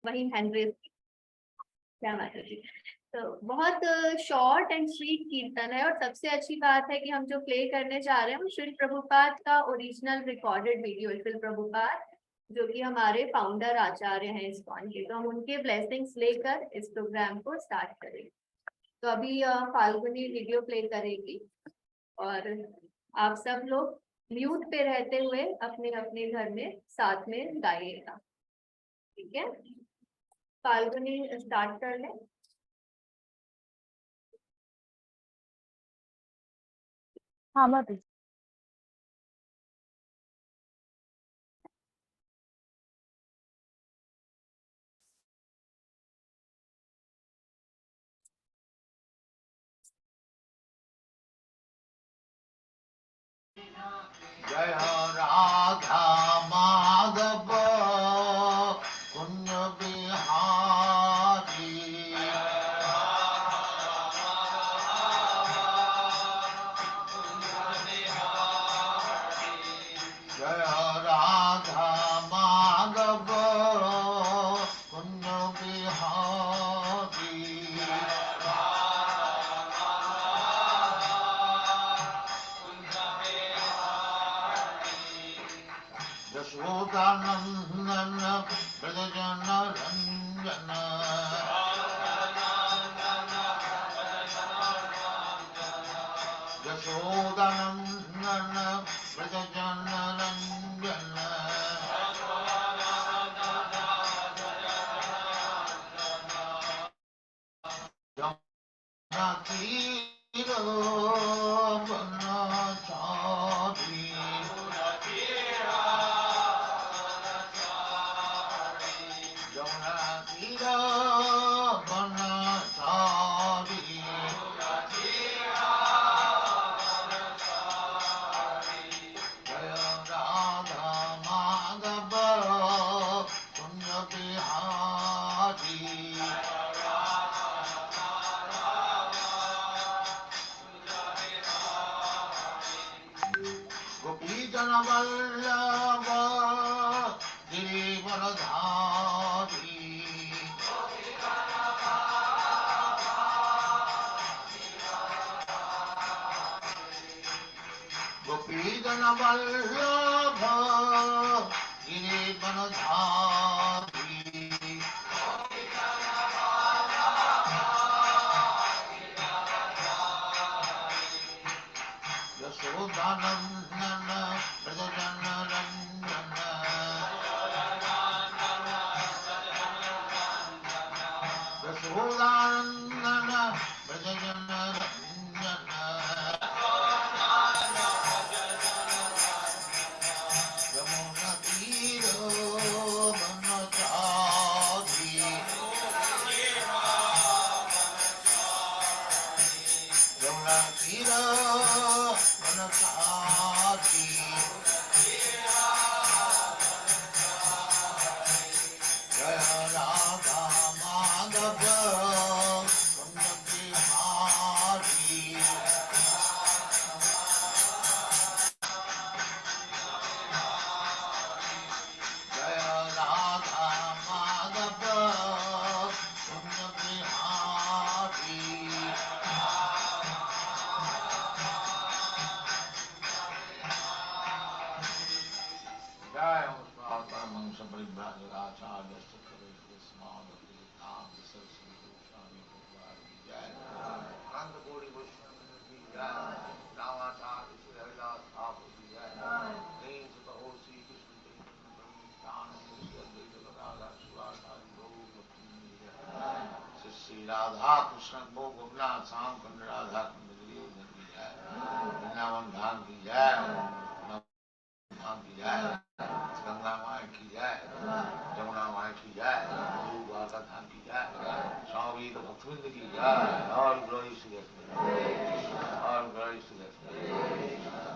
वही hand raise. क्या माता जी। तो बहुत शॉर्ट एंड स्वीट कीर्तन है, और सबसे अच्छी बात है कि हम जो प्ले करने जा रहे हैं वो श्रील प्रभुपाद का ओरिजिनल रिकॉर्डेड वीडियो है। श्रील प्रभुपाद जो कि हमारे फाउंडर आचार्य हैं इस्कॉन के, तो हम उनके ब्लेसिंग्स लेकर इस प्रोग्राम को स्टार्ट करेंगे। तो अभी फाल्गुनी वीडियो प्ले करेगी, और आप सब लोग म्यूट पे रहते हुए अपने अपने घर में साथ में गाइएगा, ठीक है। फाल्गुनी स्टार्ट कर ले। हाँ भाभी। जय राधा माधव कुंज बिहारी। जय राधा माधव कुंज बिहारी। यशोदानंदन ब्रजजन रंजन। यशोदानंदन ब्रजजन रंजन। जमुना तीर वनचारी। जमुना तीर वनचारी। जय राधा माधव कुंज बिहारी। गोपी जन वल्लभ गिरिवरधारी। गोपी जन वल्लभ गिरिवरधारी। यशोदानंदन ब्रजजन रंजन। यशोदानंदन ब्रजजन रंजन। यमुना तीर वनचारी। यमुना तीर वनचारी। जय राधा माधव कुंज बिहारी। जय राधा माधव कुंज बिहारी। जय हो परमहंस परिव्राजकाचार्य जय। अनंत कोटि वैष्णव की जय। रामाचार्य श्री हरिदास ठाकुर की जय। दीन सुत हो श्री कृष्ण चैतन्य प्रभु नित्यानंद श्री अद्वैत गदाधर शिवाचार्य गौर भक्ति की जय। श्री श्री राधा कृष्ण को गोपनाथ श्याम कुंड राधा कुंड की जय। वृंदावन धाम की जय। धाम की जय। गंगा माँ की जय। जमुना माँ की जय। गुरु द्वारका धाम की जय। स्वामी भक्तवृंद की जय। All glory to the all glory to the.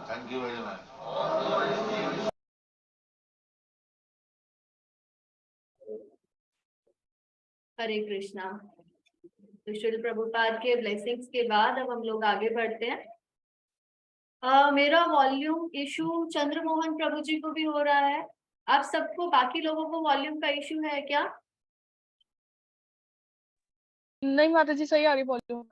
Thank you very much. Hare Krishna. तो श्रील प्रभुपाद के ब्लेसिंग्स के बाद अब हम लोग आगे बढ़ते हैं। मेरा वॉल्यूम इशू चंद्रमोहन प्रभु जी को भी हो रहा है। आप सबको, बाकी लोगों को वॉल्यूम का इशू है क्या? नहीं माता जी, सही आ रही वॉल्यूम।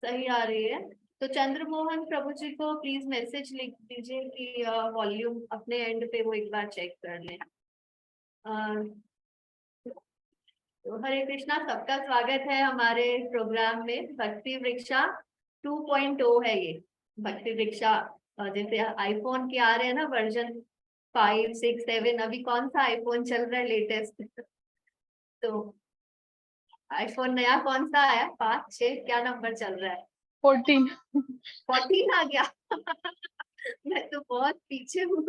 सही आ रही है। तो चंद्रमोहन प्रभु जी को प्लीज मैसेज लिख दीजिए कि वॉल्यूम अपने एंड पे वो एक बार चेक कर लें। तो हरे कृष्णा, सबका स्वागत है हमारे प्रोग्राम में। भक्ति वृक्षा 2.0 है ये। भक्ति वृक्षा जैसे आईफोन के आ रहे हैं ना वर्जन 5, 6, 7, अभी कौन सा आईफोन चल रहा है लेटेस्ट? तो आईफोन नया कौन सा आया? 5, 6, क्या नंबर चल रहा है? 14। 14 आ गया। मैं तो बहुत पीछे हूँ।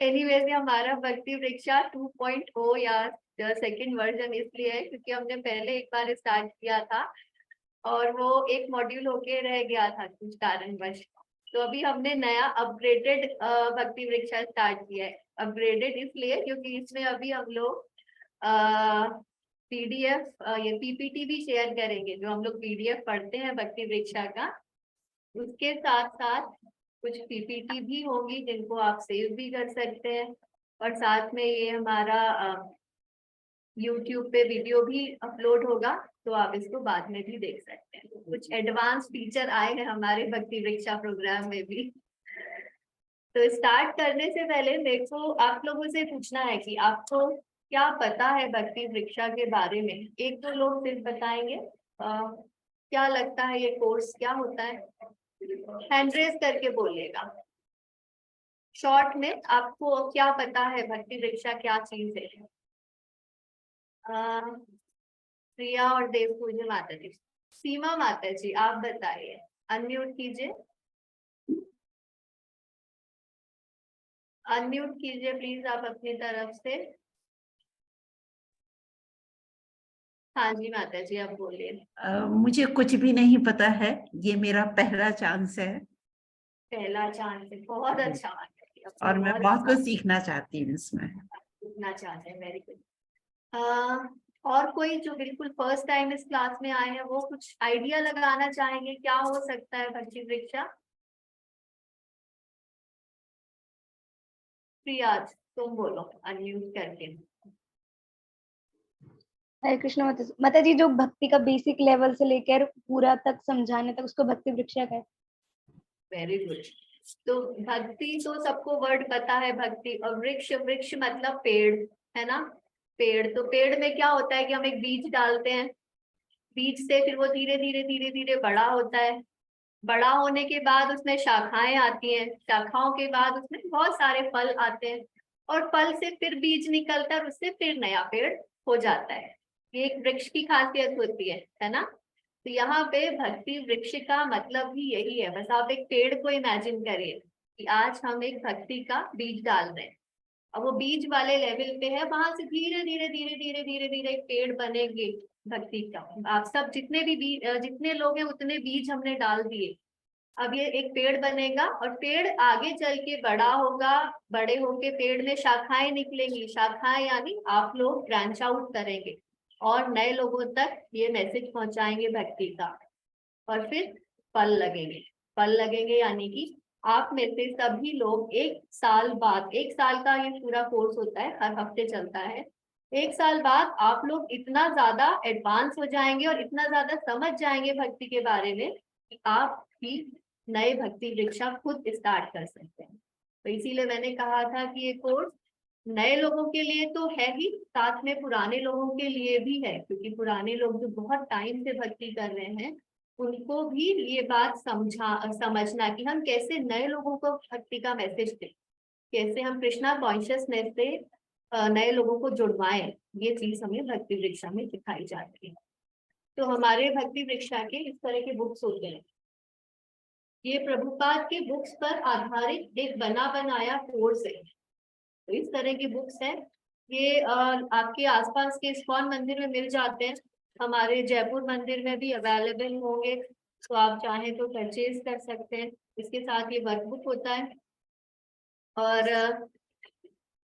एनीवेज, हमारा भक्ति वृक्षा 2.0 या सेकंड वर्जन इसलिए है क्योंकि हमने पहले एक बार स्टार्ट किया था और वो एक मॉड्यूल होके रह गया था कुछ कारणवश। तो अभी हमने नया अपग्रेडेड भक्ति वृक्षा स्टार्ट किया है। अपग्रेडेड इसलिए क्योंकि इसमें अभी हम लोग पीडीएफ ये पीपीटी भी शेयर करेंगे। जो हम लोग पीडीएफ पढ़ते हैं भक्ति वृक्षा का, उसके साथ साथ कुछ पीपीटी भी होंगी जिनको आप सेव भी कर सकते हैं। और साथ में ये हमारा यूट्यूब पे वीडियो भी अपलोड होगा, तो आप इसको बाद में भी देख सकते हैं। कुछ एडवांस फीचर आए हैं हमारे भक्ति वृक्षा प्रोग्राम में भी। तो स्टार्ट करने से पहले मेरे को आप लोगों से पूछना है कि आपको क्या पता है भक्ति वृक्षा के बारे में। एक दो लोग सिर्फ बताएंगे क्या लगता है ये कोर्स क्या होता है। हैंड रेज करके बोलिएगा। शॉर्ट में आपको क्या पता है भक्ति वृक्षा क्या चीज है? प्रिया और देव पूजा माता जी। सीमा माता जी आप बताइए, अनम्यूट कीजिए। अनम्यूट कीजिए प्लीज आप अपनी तरफ से। हाँ जी माता जी आप बोलिए। मुझे कुछ भी नहीं पता है, ये मेरा पहला चांस है। पहला चांस है, बहुत अच्छा माता जी। और मैं बहुत कुछ सीखना चाहती हूँ इसमें। सीखना चाहते हैं, वेरी गुड। और कोई जो बिल्कुल फर्स्ट टाइम इस क्लास में आए हैं वो कुछ आइडिया लगाना चाहेंगे क्या हो सकता है भक्ति वृक्षा? प्रिया तुम बोलो अनम्यूट करके। हरे कृष्ण माता जी, जो भक्ति का बेसिक लेवल से लेकर पूरा तक समझाने तक उसको भक्ति वृक्षा है। Very good. तो भक्ति तो सबको वर्ड पता है भक्ति। और वृक्ष, वृक्ष मतलब पेड़ है ना। पेड़, तो पेड़ में क्या होता है कि हम एक बीज डालते हैं, बीज से फिर वो धीरे धीरे धीरे धीरे बड़ा होता है। बड़ा होने के बाद उसमें शाखाएं आती हैं, शाखाओं के बाद उसमें बहुत सारे फल आते हैं और फल से फिर बीज निकलता है और उससे फिर नया पेड़ हो जाता है। ये एक वृक्ष की खासियत होती है ना। तो यहाँ पे भक्ति वृक्ष का मतलब भी यही है। बस आप एक पेड़ को इमेजिन करिए कि आज हम एक भक्ति का बीज डाल रहे हैं। अब वो बीज वाले लेवल पे है, वहां से धीरे धीरे धीरे धीरे धीरे धीरे एक पेड़ बनेंगे भक्ति का। आप सब जितने भी बीज, जितने लोग हैं उतने बीज हमने डाल दिए। अब ये एक पेड़ बनेगा और पेड़ आगे चल के बड़ा होगा। बड़े होके पेड़ में शाखाएं निकलेंगी। शाखाएं यानी आप लोग ब्रांच आउट करेंगे और नए लोगों तक ये मैसेज पहुंचाएंगे भक्ति का। और फिर फल लगेंगे। फल लगेंगे यानी कि आप में से सभी लोग एक साल बाद, 1 साल का ये पूरा कोर्स होता है, हर हफ्ते चलता है। 1 साल बाद आप लोग इतना ज्यादा एडवांस हो जाएंगे और इतना ज्यादा समझ जाएंगे भक्ति के बारे में कि आप भी नए भक्ति वृक्षा खुद स्टार्ट कर सकते हैं। तो इसीलिए मैंने कहा था कि ये कोर्स नए लोगों के लिए तो है ही, साथ में पुराने लोगों के लिए भी है। क्योंकि पुराने लोग जो बहुत टाइम से भक्ति कर रहे हैं उनको भी ये बात समझना कि हम कैसे नए लोगों को भक्ति का मैसेज दें, कैसे हम कृष्णा कॉन्शियसनेस से नए लोगों को जुड़वाएं। ये चीज हमें भक्ति वृक्षा में सिखाई जाती है। तो हमारे भक्ति वृक्षा के इस तरह के बुक्स होते हैं। ये प्रभुपाद के बुक्स पर आधारित एक बना बनाया कोर्स है। तो इस तरह की बुक्स हैं। ये आपके आसपास के इस्कॉन मंदिर में मिल जाते हैं। हमारे जयपुर मंदिर में भी अवेलेबल होंगे, तो आप चाहें तो परचेज कर सकते हैं। इसके साथ ये वर्कबुक होता है और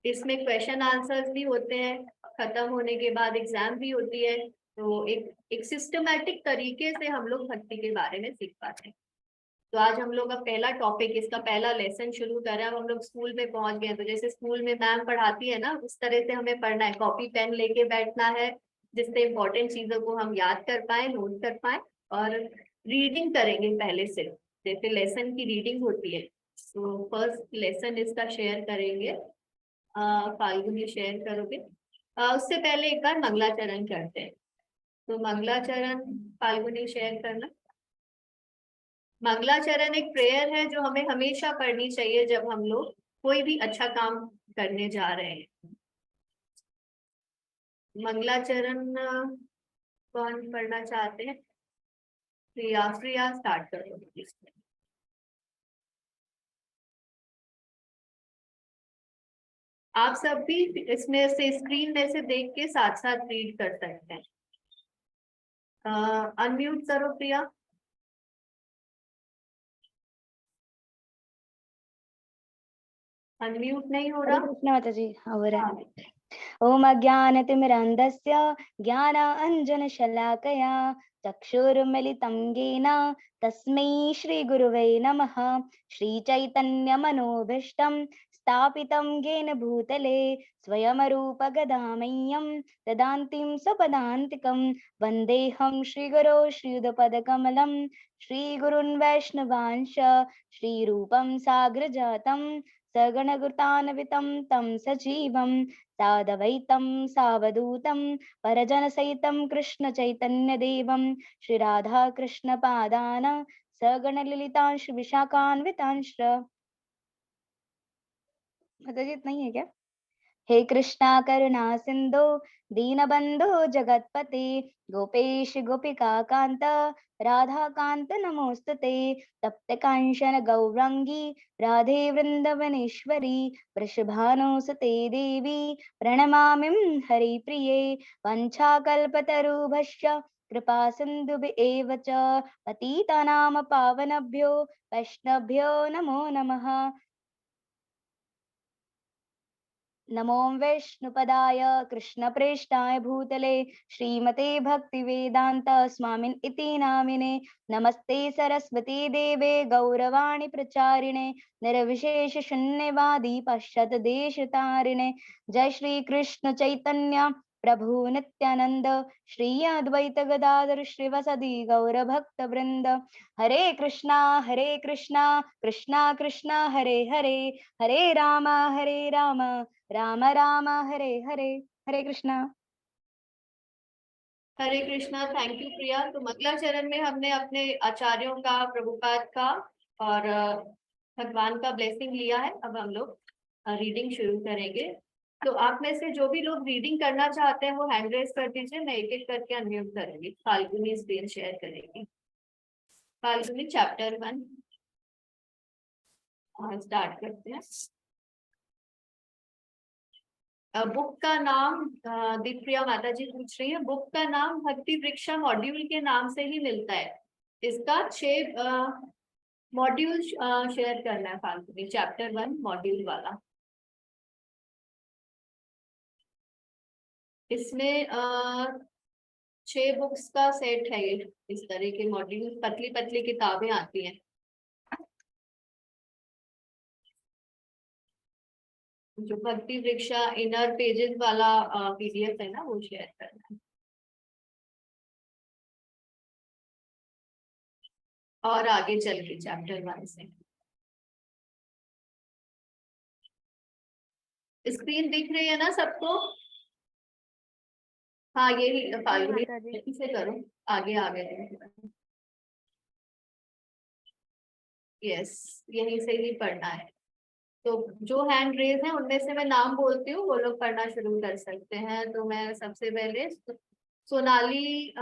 इसमें क्वेश्चन आंसर्स भी होते हैं। खत्म होने के बाद एग्जाम भी होती है। तो एक सिस्टमैटिक तरीके से हम लोग भक्ति के बारे में सीख पाते हैं। तो आज हम लोग का पहला टॉपिक, इसका पहला लेसन शुरू कर रहे हैं। अब हम लोग स्कूल में पहुंच गए। तो जैसे स्कूल में मैम पढ़ाती है ना, उस तरह से हमें पढ़ना है। कॉपी पेन लेके बैठना है, जिससे इम्पोर्टेंट चीजों को हम याद कर पाए, नोट कर पाए। और रीडिंग करेंगे पहले से, जैसे लेसन की रीडिंग होती है। तो फर्स्ट लेसन इसका शेयर करेंगे। फाल्गुनी शेयर करोगे? उससे पहले एक बार मंगलाचरण करते हैं। तो मंगलाचरण फाल्गुनी शेयर करना। मंगलाचरण एक प्रेयर है जो हमें हमेशा पढ़नी चाहिए जब हम लोग कोई भी अच्छा काम करने जा रहे हैं। मंगलाचरण कौन पढ़ना चाहते हैं? प्रिया, प्रिया स्टार्ट कर दो प्लीज। आप सब भी इसमें से स्क्रीन में से देख के साथ साथ रीड कर सकते हैं। अनम्यूट करो प्रिया। अनम्यूट नहीं हो हरे रहा। कृष्ण माता जी, हाँ हो रहा है। हाँ। ओम अज्ञानतिमिरान्धस्य ज्ञानाञ्जनशलाकया चक्षुरुन्मिलितं येन तस्मै श्रीगुरुवे नमः। श्रीचैतन्यमनोभीष्टं स्थापितं येन भूतले स्वयंरूपगदामह्यं ददान्तिं स्वपदान्तिकं वन्देऽहं श्रीगुरो श्रीयुतपदकमलं श्रीगुरुन् वैष्णवांश श्रीरूपं साग्रजातं सगणकृतान्वितं तं सजीवं साद्वैतं सावधूतं परजनसहितं कृष्णचैतन्यदेवं श्रीराधाकृष्णपादान् सगणललितांश विशाखान्वितांश्च। माताजी नहीं है क्या? हे कृष्णा करुणा सिंधु दीनबंधु जगतपते गोपेश गोपिका कांत राधा कांत नमोस्तुते तप्त कांचन गौरंगी राधे वृंदवनेश्वरी वृषभानुसुते देवी प्रणमामि हरिप्रिये वंशाकल्पतरुभ्यश्च कृपा सिन्धुभ्येव च पतितानां पावनेभ्यो वैष्णवेभ्यो नमो नमः। नमो विष्णुपदाय कृष्णप्रेष्ठाय भूतले श्रीमते भक्तिवेदांत स्वामिन् इति नामिने नमस्ते सरस्वती देवे गौरवाणी प्रचारिणे निर्विशेष शून्यवादी पाश्चात्यदेशतारिणे। जय श्री कृष्ण चैतन्य प्रभु नित्यानंद श्री अद्वैत गदाधर श्रीवासदि गौर भक्त वृंद। हरे कृष्णा कृष्णा कृष्णा हरे हरे, हरे राम राम राम हरे हरे। हरे कृष्णा। हरे कृष्णा। थैंक यू प्रिया। तो मंगलाचरण में हमने अपने आचार्यों का, प्रभुपाद का और भगवान का ब्लेसिंग लिया है। अब हम लोग रीडिंग शुरू करेंगे। तो आप में से जो भी लोग रीडिंग करना चाहते हैं वो हैंड रेज कर दीजिए, मैं एक एक करके अनम्यूट करूंगी। फाल्गुनी स्क्रीन शेयर करेगी। फाल्गुनी चैप्टर 1 स्टार्ट करते हैं। बुक का नाम दीप्रिया माता जी पूछ रही है, बुक का नाम भक्ति वृक्षा मॉड्यूल के नाम से ही मिलता है। इसका 6 मॉड्यूल शेयर करना है फाल्गुनी, चैप्टर 1 मॉड्यूल वाला। इसमें 6 बुक्स का सेट है ये। इस तरह के मॉड्यूल, पतली पतली किताबें आती हैं। जो भक्ति वृक्षा इनर पेजेस वाला पीडीएफ है ना, वो शेयर करना है। और आगे चल के चैप्टर 1 से स्क्रीन दिख रही है ना सबको? हाँ, यही फाल्गुनी यहीं से करो, आगे आगे। यस, यहीं से ही पढ़ना है। तो जो हैंड रेज है उनमें से मैं नाम बोलती हूँ, वो लोग पढ़ना शुरू कर सकते हैं। तो मैं सबसे पहले सोनाली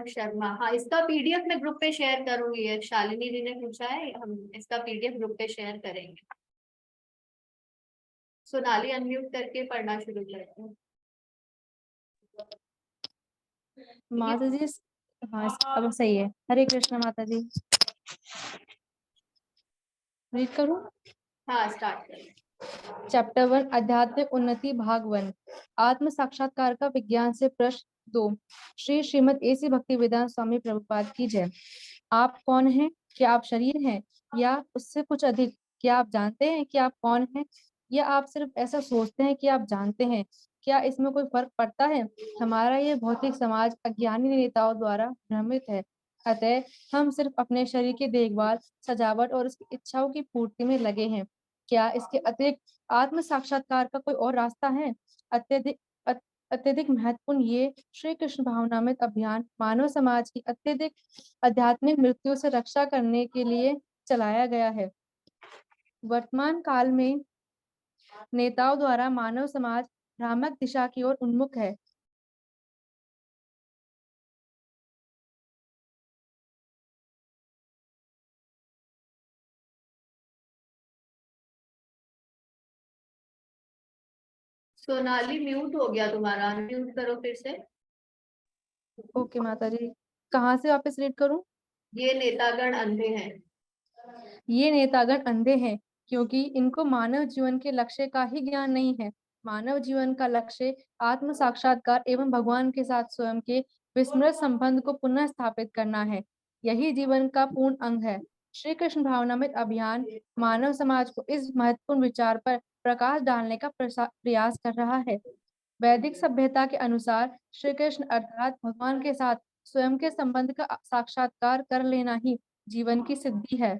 शर्मा। हाँ, इसका पीडीएफ मैं ग्रुप पे शेयर करूंगी। ये शालिनी जी ने पूछा है, हम इसका पीडीएफ ग्रुप पे शेयर करेंगे। सोनाली अनम्यूट करके पढ़ना शुरू करते हैं। माता जी हाँ अब सही है। हरे कृष्ण माता जी। रीड करूं? हाँ, स्टार्ट करें। चैप्टर 1 आध्यात्मिक उन्नति भाग 1 आत्म साक्षात्कार का विज्ञान से प्रश्न 2। श्री श्रीमद एसी भक्तिवेदांत स्वामी प्रभुपाद की जय। आप कौन हैं? क्या आप शरीर हैं या उससे कुछ अधिक? क्या आप जानते हैं कि आप कौन हैं या आप सिर्फ ऐसा सोचते हैं कि आप जानते हैं क्या इसमें कोई फर्क पड़ता है? हमारा ये भौतिक समाज अज्ञानी नेताओं द्वारा भ्रमित है, अतः हम सिर्फ अपने शरीर की देखभाल, सजावट और उसकी इच्छाओं की पूर्ति में लगे हैं। क्या इसके अतिरिक्त आत्म साक्षात्कार का कोई और रास्ता है? अत्यधिक महत्वपूर्ण ये श्री कृष्ण भावनामृत अभियान मानव समाज की अत्यधिक आध्यात्मिक मृत्यु से रक्षा करने के लिए चलाया गया है। वर्तमान काल में नेताओं द्वारा मानव समाज भ्रामक दिशा की ओर उन्मुख है। सोनाली म्यूट हो गया तुम्हारा, म्यूट करो फिर से। ओके माता जी, कहाँ से वापस रीड करूं? ये नेतागण अंधे हैं। ये नेतागण अंधे हैं क्योंकि इनको मानव जीवन के लक्ष्य का ही ज्ञान नहीं है। मानव जीवन का लक्ष्य आत्म साक्षात्कार एवं भगवान के साथ स्वयं के विस्मृत संबंध को पुनः स्थापित करना है। यही जीवन का पूर्ण अंग है। श्री कृष्ण भावनामृत अभियान मानव समाज को इस महत्वपूर्ण विचार पर प्रकाश डालने का प्रयास कर रहा है। वैदिक सभ्यता के अनुसार श्री कृष्ण अर्थात भगवान के साथ स्वयं के संबंध का साक्षात्कार कर लेना ही जीवन की सिद्धि है।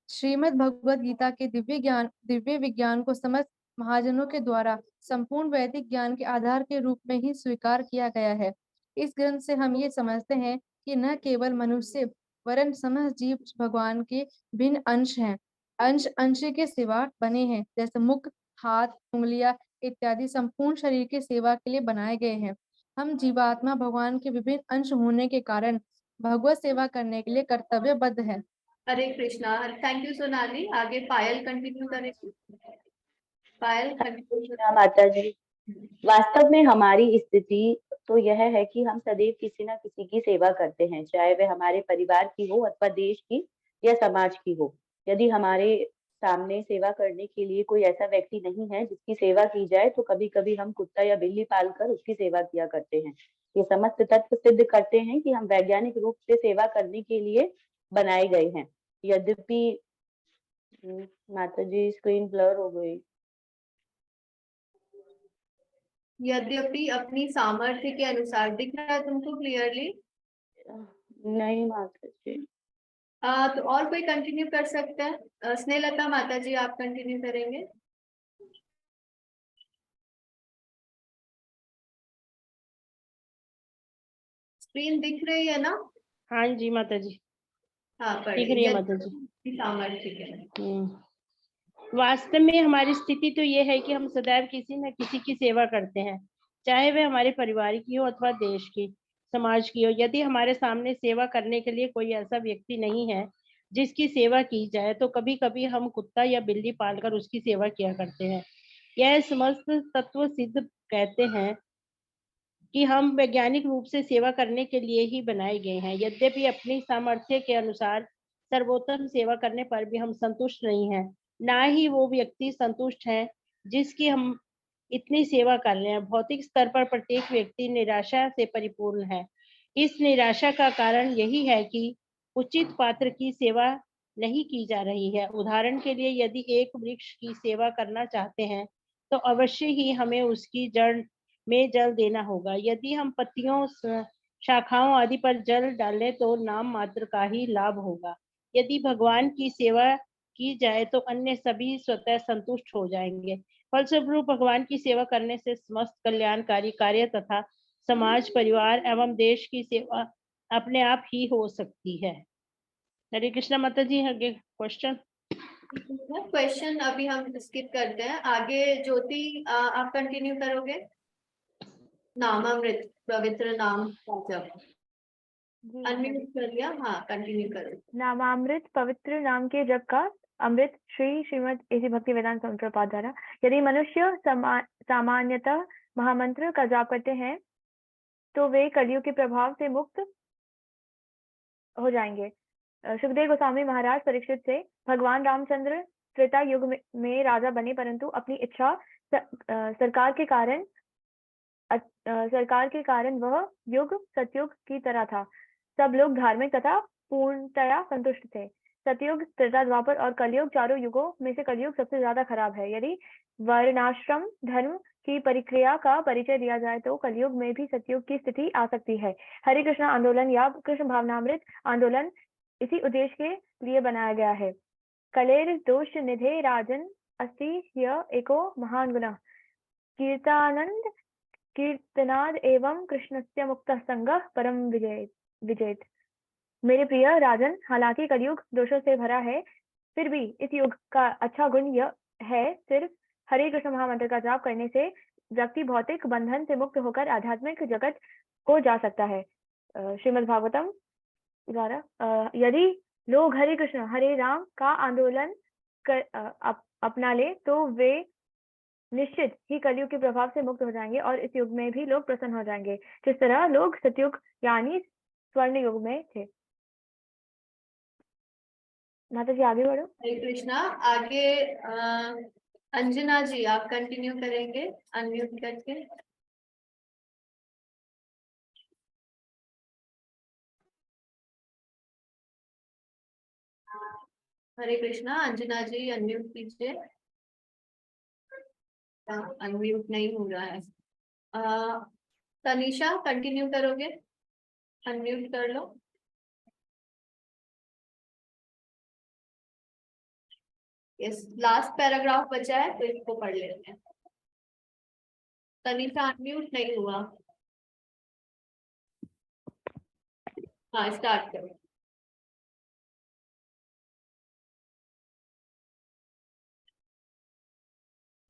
श्रीमद् भगवद गीता के दिव्य विज्ञान को समस्त महाजनों के द्वारा संपूर्ण वैदिक ज्ञान के आधार के रूप में ही स्वीकार किया गया है। इस ग्रंथ से हम ये समझते हैं कि न केवल मनुष्य वरन समस्त जीव भगवान के भिन्न अंश हैं। अंश अंश के सिवा बने हैं, जैसे मुख, हाथ, उंगलियां इत्यादि संपूर्ण शरीर की सेवा के लिए बनाए गए हैं। हम जीवात्मा भगवान के विभिन्न अंश होने के कारण भगवत सेवा करने के लिए कर्तव्यबद्ध है। हरे कृष्णा। Thank you Sonali. आगे पायल कंटिन्यू करेगी। पायल कंटिन्यू। माता जी, वास्तव में हमारी स्थिति तो यह है कि हम सदैव किसी न किसी की सेवा करते हैं, चाहे वह हमारे परिवार की हो अथवा देश की या समाज की हो। यदि हमारे सामने सेवा करने के लिए कोई ऐसा व्यक्ति नहीं है जिसकी सेवा की जाए, तो कभी कभी हम कुत्ता या बिल्ली पालकर उसकी सेवा किया करते हैं। ये समस्त तत्व सिद्ध करते हैं कि हम वैज्ञानिक रूप से सेवा करने के लिए बनाए गए हैं। यद्यपि माता जी स्क्रीन ब्लर हो गई। यद्यपि अपनी सामर्थ्य के अनुसार दिख रहा है तुमको क्लियरली? नहीं माता जी। तो और कोई कंटिन्यू कर सकता है? स्नेहलता माता जी, आप कंटिन्यू करेंगे? स्क्रीन दिख रही है ना? हाँ जी माता जी, हाँ, दिख रही है माता जी। सामर्थ्य के वास्तव में हमारी स्थिति तो ये है कि हम सदैव किसी न किसी की सेवा करते हैं, चाहे वह हमारे परिवार की हो अथवा देश की, समाज की हो। यदि हमारे सामने सेवा करने के लिए कोई ऐसा व्यक्ति नहीं है जिसकी सेवा की जाए, तो कभी कभी हम कुत्ता या बिल्ली पालकर उसकी सेवा किया करते हैं। यह समस्त तत्व सिद्ध कहते हैं कि हम वैज्ञानिक रूप से सेवा करने के लिए ही बनाए गए हैं। यद्यपि अपनी सामर्थ्य के अनुसार सर्वोत्तम सेवा करने पर भी हम संतुष्ट नहीं हैं, ना ही वो व्यक्ति संतुष्ट है जिसकी हम इतनी सेवा कर रहे हैं। भौतिक स्तर पर प्रत्येक व्यक्ति निराशा से परिपूर्ण है। इस निराशा का कारण यही है कि उचित पात्र की सेवा नहीं की जा रही है। उदाहरण के लिए, यदि एक वृक्ष की सेवा करना चाहते हैं तो अवश्य ही हमें उसकी जड़ में जल देना होगा। यदि हम पत्तियों, शाखाओं आदि पर जल डालें तो नाम मात्र का ही लाभ होगा। यदि भगवान की सेवा की जाए तो अन्य सभी स्वतः संतुष्ट हो जाएंगे। फलस्वरूप भगवान की सेवा करने से समस्त कल्याणकारी कार्य तथा समाज, परिवार एवं देश की सेवा अपने आप ही हो सकती है। हरे कृष्णा माता जी। आगे क्वेश्चन अभी हम स्किप करते हैं। आगे ज्योति आप कंटिन्यू करोगे? नामामृत पवित्र नाम का जप। अनम्यूट कर लिया? हाँ, कंटिन्यू करो। नामामृत पवित्र नाम के जप का अमृत श्रीमद् एसी भक्ति वेदांत स्वामी प्रभुपाद द्वारा। यदि मनुष्य सामान्यतः महामंत्र का जाप करते हैं तो वे कलियुग के प्रभाव से मुक्त हो जाएंगे। सुखदेव गोस्वामी महाराज परीक्षित से भगवान रामचंद्र त्रेता युग में राजा बने, परंतु अपनी इच्छा सरकार के कारण वह युग सतयुग की तरह था। सब लोग धार्मिक तथा पूर्णतया संतुष्ट थे। सतयुग, त्रेता, द्वापर और कलयुग, चारों युगों में से कलयुग सबसे ज्यादा खराब है। यदि वर्णाश्रम धर्म की परिक्रिया का परिचय दिया जाए तो कलयुग में भी सतयुग की स्थिति आ सकती है। हरे कृष्ण आंदोलन या कृष्ण भावनामृत आंदोलन इसी उद्देश्य के लिए बनाया गया है। कलेर दोष निधे राजन अस्ति ह्य एको महान गुणः कीर्तानंद कीर्तनाद एवं कृष्णस्य मुक्त संगः परम विजेत। मेरे प्रिय राजन, हालांकि कलयुग दोषों से भरा है, फिर भी इस युग का अच्छा गुण यह है, सिर्फ हरे कृष्ण महामंत्र का जाप करने से व्यक्ति भौतिक बंधन से मुक्त होकर आध्यात्मिक जगत को जा सकता है। श्रीमद् भागवतम द्वारा यदि लोग हरे कृष्ण हरे राम का आंदोलन अपना ले तो वे निश्चित ही कलयुग के प्रभाव से मुक्त हो जाएंगे और इस युग में भी लोग प्रसन्न हो जाएंगे, जिस तरह लोग सतयुग यानी स्वर्ण युग में थे। माता जी आगे बढ़ो। हरे कृष्णा। आगे अंजना जी आप कंटिन्यू करेंगे अनम्यूट करके। हरे कृष्णा, अंजना जी अनम्यूट कीजिए। अनम्यूट नहीं हो रहा है। तनिषा कंटिन्यू करोगे? अनम्यूट कर लो। यस, लास्ट पैराग्राफ बचा है तो इसको पढ़ लेते हैं। तनिषा अनम्यूट नहीं हुआ। हाँ, स्टार्ट करो।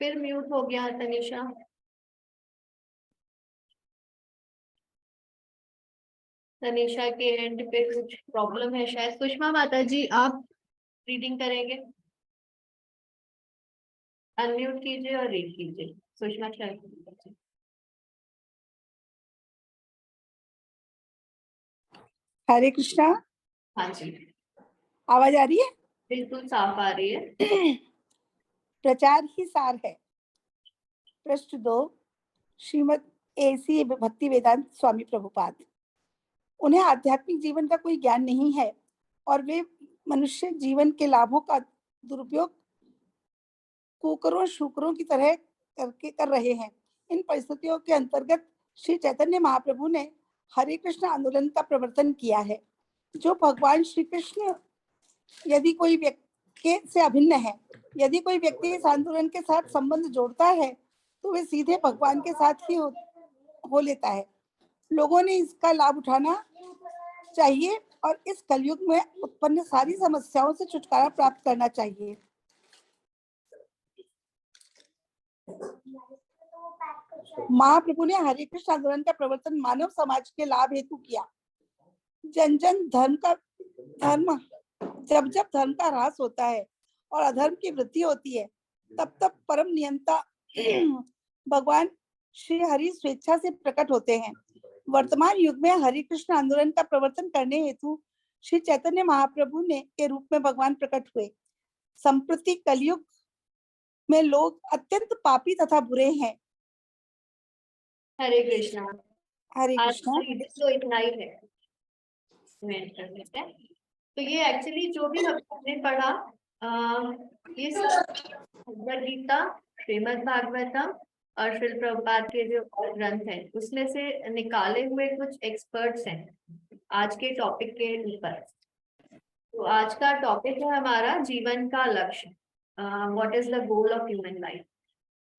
फिर म्यूट हो गया तनिषा। तनिषा के एंड पे कुछ प्रॉब्लम है शायद। सुषमा माता जी आप रीडिंग करेंगे? अनम्यूट कीजिए और रीड कीजिए। सुषमा शायद। हरे कृष्णा। हाँ जी, आवाज आ रही है? बिल्कुल साफ आ रही है। प्रचार ही सार है। पृष्ठ 2, श्रीमद एसी भक्ति वेदांत स्वामी प्रभुपाद। उन्हें आध्यात्मिक जीवन का कोई ज्ञान नहीं है और वे मनुष्य जीवन के लाभों का दुरुपयोग कुकरों शुकरों की तरह कर रहे हैं। इन परिस्थितियों के अंतर्गत श्री चैतन्य महाप्रभु ने हरे कृष्ण आंदोलन का प्रवर्तन किया है, जो भगवान श्री कृष्ण यदि कोई व्यक्ति से अभिन्न है। यदि कोई व्यक्ति इस आंदोलन के साथ संबंध जोड़ता है तो वे सीधे भगवान के साथ ही हो लेता है। लोगों ने इसका लाभ उठाना चाहिए और इस कलयुग में उत्पन्न सारी समस्याओं से छुटकारा प्राप्त करना चाहिए। महाप्रभु ने हरे कृष्ण आंदोलन का प्रवर्तन मानव समाज के लाभ हेतु किया। जन जन धर्म जब जब धर्म का ह्रास होता है और अधर्म की वृद्धि होती है, तब तब परम नियंता भगवान श्री हरि स्वेच्छा से प्रकट होते हैं। वर्तमान युग में हरि कृष्ण आंदोलन का प्रवर्तन करने हेतु श्री चैतन्य महाप्रभु ने के रूप में भगवान प्रकट हुए। संप्रति कलयुग में लोग अत्यंत पापी तथा बुरे हैं। हरे कृष्णा। हरे कृष्णा। तो इतना ही है। तो ये एक्चुअली जो भी हमने पढ़ा, ये भगवद गीता, श्रीमद् भागवतम और श्रील प्रभुपाद के जो ग्रंथ हैं उसमें से निकाले हुए कुछ एक्सपर्ट्स हैं आज के टॉपिक के ऊपर। तो आज का टॉपिक है हमारा जीवन का लक्ष्य, what is the goal of human life.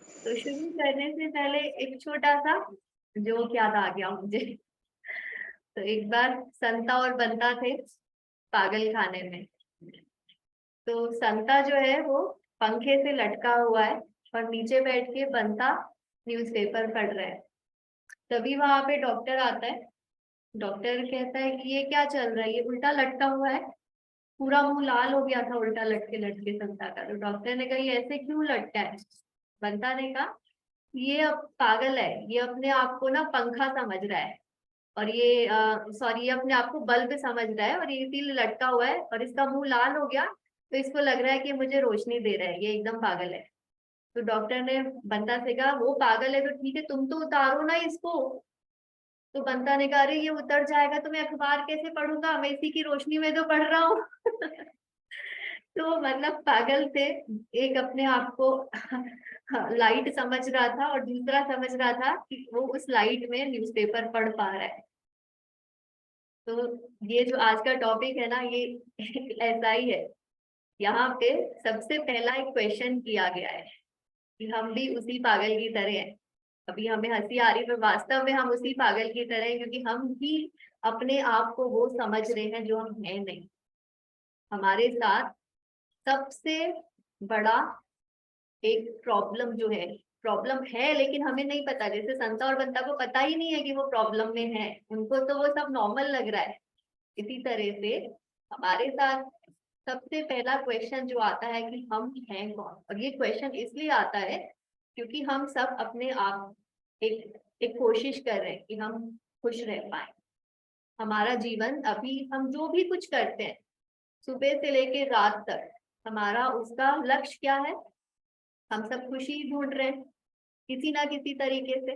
तो शुरू करने से पहले एक छोटा सा जोक याद आ गया मुझे। तो एक बार संता और बंता थे पागल खाने में। तो संता जो है वो पंखे से लटका हुआ है और नीचे बैठ के बंता न्यूज़पेपर पढ़ रहा है। तभी वहां पे डॉक्टर आता है। डॉक्टर कहता है कि ये क्या चल रहा है, ये उल्टा लटका हुआ है। पूरा मुंह लाल हो गया था उल्टा लटके लटके संता का। तो डॉक्टर ने कहा ये ऐसे क्यों लटका है? बंता ने कहा ये अब पागल है, ये अपने आप को ना पंखा समझ रहा है और ये ये अपने आप को बल्ब समझ रहा है और ये इसीलिए लटका हुआ है और इसका मुंह लाल हो गया तो इसको लग रहा है कि मुझे रोशनी दे रहा है, ये एकदम पागल है। तो डॉक्टर ने बंता से कहा वो पागल है तो ठीक है, तुम तो उतारो ना इसको। तो बंता ने कहा अरे ये उतर जाएगा तो मैं अखबार कैसे पढ़ूंगा, मैं इसी की रोशनी में तो पढ़ रहा हूँ। तो मतलब पागल थे, एक अपने आप को लाइट समझ रहा था और दूसरा समझ रहा था कि वो उस लाइट में न्यूज़पेपर पढ़ पा रहा है। तो ये जो आज का टॉपिक है ना, ये ऐसा ही है। यहाँ पे सबसे पहला एक क्वेश्चन किया गया है कि हम भी उसी पागल की तरह हैं। अभी हमें हंसी आ रही, पर वास्तव में हम उसी पागल की तरह हैं, क्योंकि हम भी अपने आप को वो समझ रहे हैं जो हम हैं नहीं। हमारे साथ सबसे बड़ा एक प्रॉब्लम है लेकिन हमें नहीं पता। जैसे संता और बंता को पता ही नहीं है कि वो प्रॉब्लम में है, उनको तो वो सब नॉर्मल लग रहा है। इसी तरह से हमारे साथ सबसे पहला क्वेश्चन जो आता है कि हम हैं कौन। और ये क्वेश्चन इसलिए आता है क्योंकि हम सब अपने आप एक कोशिश कर रहे हैं कि हम खुश रह पाए। हमारा जीवन अभी हम जो भी कुछ करते हैं सुबह से लेके रात तक, हमारा उसका लक्ष्य क्या है? हम सब खुशी ढूंढ रहे हैं किसी ना किसी तरीके से।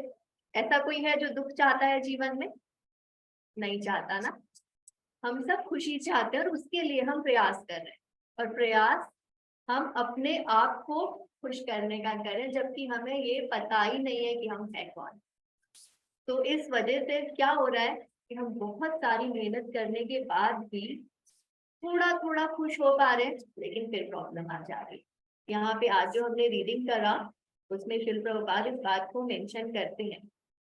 ऐसा कोई है जो दुख चाहता है जीवन में? नहीं चाहता ना। हम सब खुशी चाहते हैं और उसके लिए हम प्रयास कर रहे हैं। और प्रयास हम अपने आप को खुश करने का करें, जबकि हमें ये पता ही नहीं है कि हम है कौन। तो इस वजह से क्या हो रहा है कि हम बहुत सारी मेहनत करने के बाद भी थोड़ा थोड़ा खुश हो पा रहे हैं, लेकिन फिर प्रॉब्लम आ जा रही है। यहाँ पे आज जो हमने रीडिंग करा उसमें श्रील प्रभुपाद इस बात को मेंशन करते हैं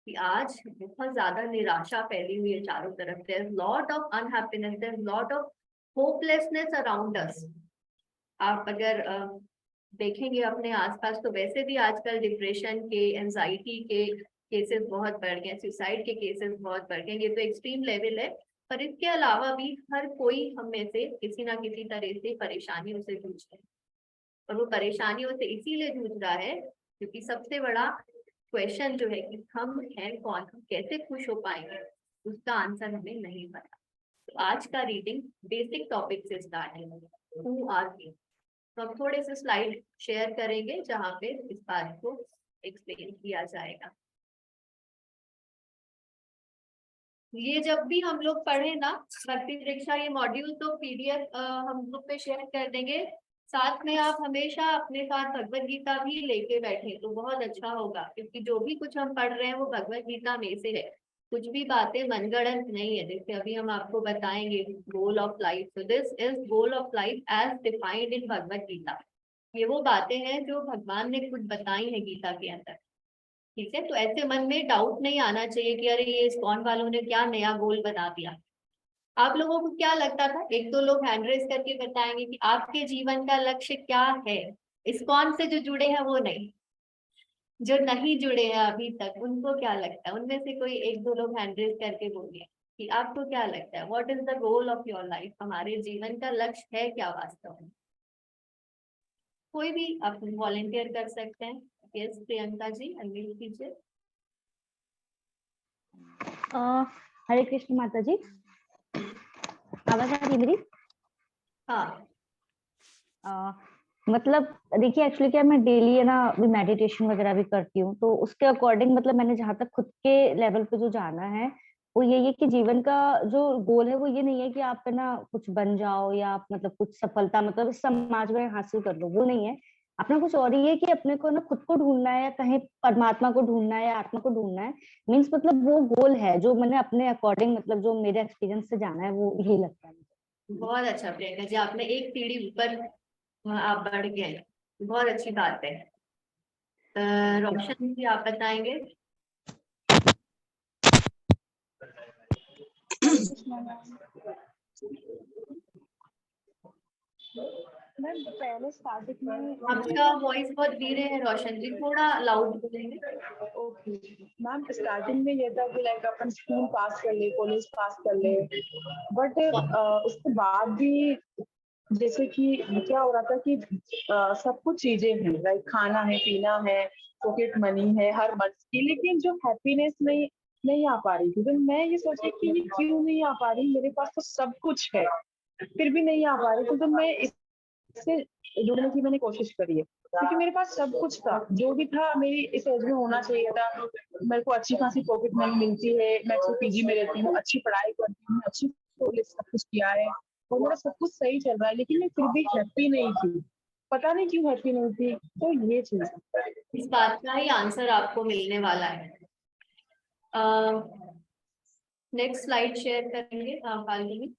कि आज बहुत ज्यादा निराशा फैली हुई है चारों तरफ। There is lot of unhappiness, there is lot of hopelessness around us. आप अगर देखेंगे अपने आसपास तो वैसे भी आजकल डिप्रेशन के, एंजाइटी के केसेस बहुत बढ़ गए, सुसाइड के केसेस बहुत बढ़ गए। ये तो एक्सट्रीम लेवल है, पर इसके अलावा भी हर कोई हम में से किसी ना किसी तरह से परेशानियों से जूझ रहे हैं। और वो परेशानियों से इसीलिए जूझ रहा है क्योंकि सबसे बड़ा क्वेश्चन जो है कि हम हैं कौन, हम कैसे खुश हो पाएंगे, उसका आंसर हमें नहीं पता। तो आज का रीडिंग बेसिक टॉपिक से स्टार्ट है, हु आर वी। तो हम थोड़े से स्लाइड शेयर करेंगे जहाँ पे इस बात को एक्सप्लेन किया जाएगा। ये जब भी हम लोग पढ़े ना भक्ति परीक्षा ये मॉड्यूल, तो पीडीएफ हम ग्रुप पे शेयर कर देंगे। साथ में आप हमेशा अपने साथ भगवत गीता भी लेके बैठे तो बहुत अच्छा होगा, क्योंकि जो भी कुछ हम पढ़ रहे हैं वो भगवत गीता में से है। कुछ भी बातें मनगढ़ंत नहीं है। जैसे अभी हम आपको बताएंगे गोल ऑफ लाइफ, तो this is goal of life as defined in Bhagavad Gita. ये वो बातें हैं जो भगवान ने खुद बताई है गीता के अंदर। ठीक है, तो ऐसे मन में डाउट नहीं आना चाहिए कि अरे ये इस्कॉन वालों ने क्या नया गोल बना दिया। आप लोगों को क्या लगता था? एक दो लोग हैंड रेज करके बताएंगे कि आपके जीवन का लक्ष्य क्या है। इस्कॉन से जो जुड़े हैं वो नहीं, जो नहीं जुड़े हैं अभी तक उनको क्या लगता है? उनमें से कोई एक दो लोग हैंड रेज करके बोलिए कि आपको क्या लगता है, what is the goal of your life? हमारे जीवन का लक्ष्य है क्या वास्तव में? कोई भी आप वॉलंटियर कर सकते हैं। यस प्रियंका जी, अनम्यूट कीजिए। हरे कृष्ण माता जी, आवाज आ रही है मेरी? हाँ, मतलब देखिए एक्चुअली क्या, मैं डेली है ना अभी मेडिटेशन वगैरह भी करती हूँ, तो उसके अकॉर्डिंग मतलब मैंने जहाँ तक खुद के लेवल पे जो जाना है वो यही है कि जीवन का जो गोल है वो ये नहीं है कि आप है ना कुछ बन जाओ या आप मतलब कुछ सफलता मतलब इस समाज में हासिल कर लो, वो नहीं है। अपना कुछ और ही है कि अपने को ना खुद को ढूंढना है, या कहीं परमात्मा को ढूंढना है या आत्मा को ढूंढना है। मीन्स मतलब वो गोल है जो मैंने अपने अकॉर्डिंग मतलब जो मेरे एक्सपीरियंस से जाना है वो यही लगता है मुझे। बहुत अच्छा प्रियंका जी, आपने एक सीढ़ी ऊपर आप बढ़ गए, बहुत अच्छी बात है। रोशन जी आप बताएंगे। मैम पहले स्टार्टिंग में आपका वॉइस बहुत धीरे है रोशन जी, थोड़ा लाउड बोलेंगे। ओके मैम, स्टार्टिंग में ये था कि लाइक अपन स्कूल पास कर ले, कॉलेज पास कर ले, बट उसके बाद भी जैसे कि क्या हो रहा था कि सब कुछ चीजें हैं, लाइक खाना है, पीना है, पॉकेट मनी है हर मंथ की, लेकिन जो हैप्पीनेस नहीं आ पा रही थी। तो मैं ये सोची कि ये क्यों नहीं आ पा रही, मेरे पास तो सब कुछ है फिर भी नहीं आ पा रही। तो मैं इससे जुड़ने की मैंने कोशिश करी है, क्योंकि मेरे पास सब कुछ था, जो भी था मेरी इस एज में होना चाहिए था। मेरे को अच्छी खासी पॉकेट मनी मिलती है, मैं पीजी में रहती हूँ, अच्छी पढ़ाई करती हूँ, अच्छी कॉलेज सब कुछ किया है, और मेरा सब कुछ सही चल रहा है, लेकिन मैं फिर भी हैप्पी नहीं थी। पता नहीं क्यों हैप्पी नहीं थी। तो ये चीज है। इस बात का ही आंसर आपको मिलने वाला है। नेक्स्ट स्लाइड शेयर करेंगे फाल्गुनी।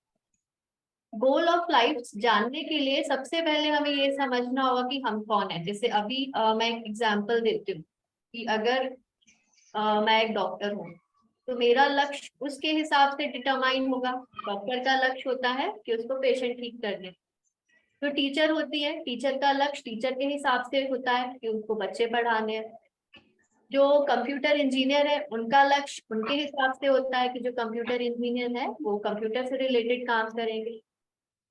गोल ऑफ लाइफ जानने के लिए सबसे पहले हमें ये समझना होगा कि हम कौन है। जैसे अभी मैं एक एग्जांपल देती हूँ कि अगर मैं एक डॉक्टर हूँ तो मेरा लक्ष्य उसके हिसाब से डिटरमाइन होगा। डॉक्टर का लक्ष्य होता है कि उसको पेशेंट ठीक करने। तो टीचर होती है, टीचर का लक्ष्य टीचर के हिसाब से होता है कि उसको बच्चे पढ़ाने हैं। जो कंप्यूटर इंजीनियर है उनका लक्ष्य उनके हिसाब से होता है कि जो कंप्यूटर इंजीनियर है वो कंप्यूटर से रिलेटेड काम करेंगे।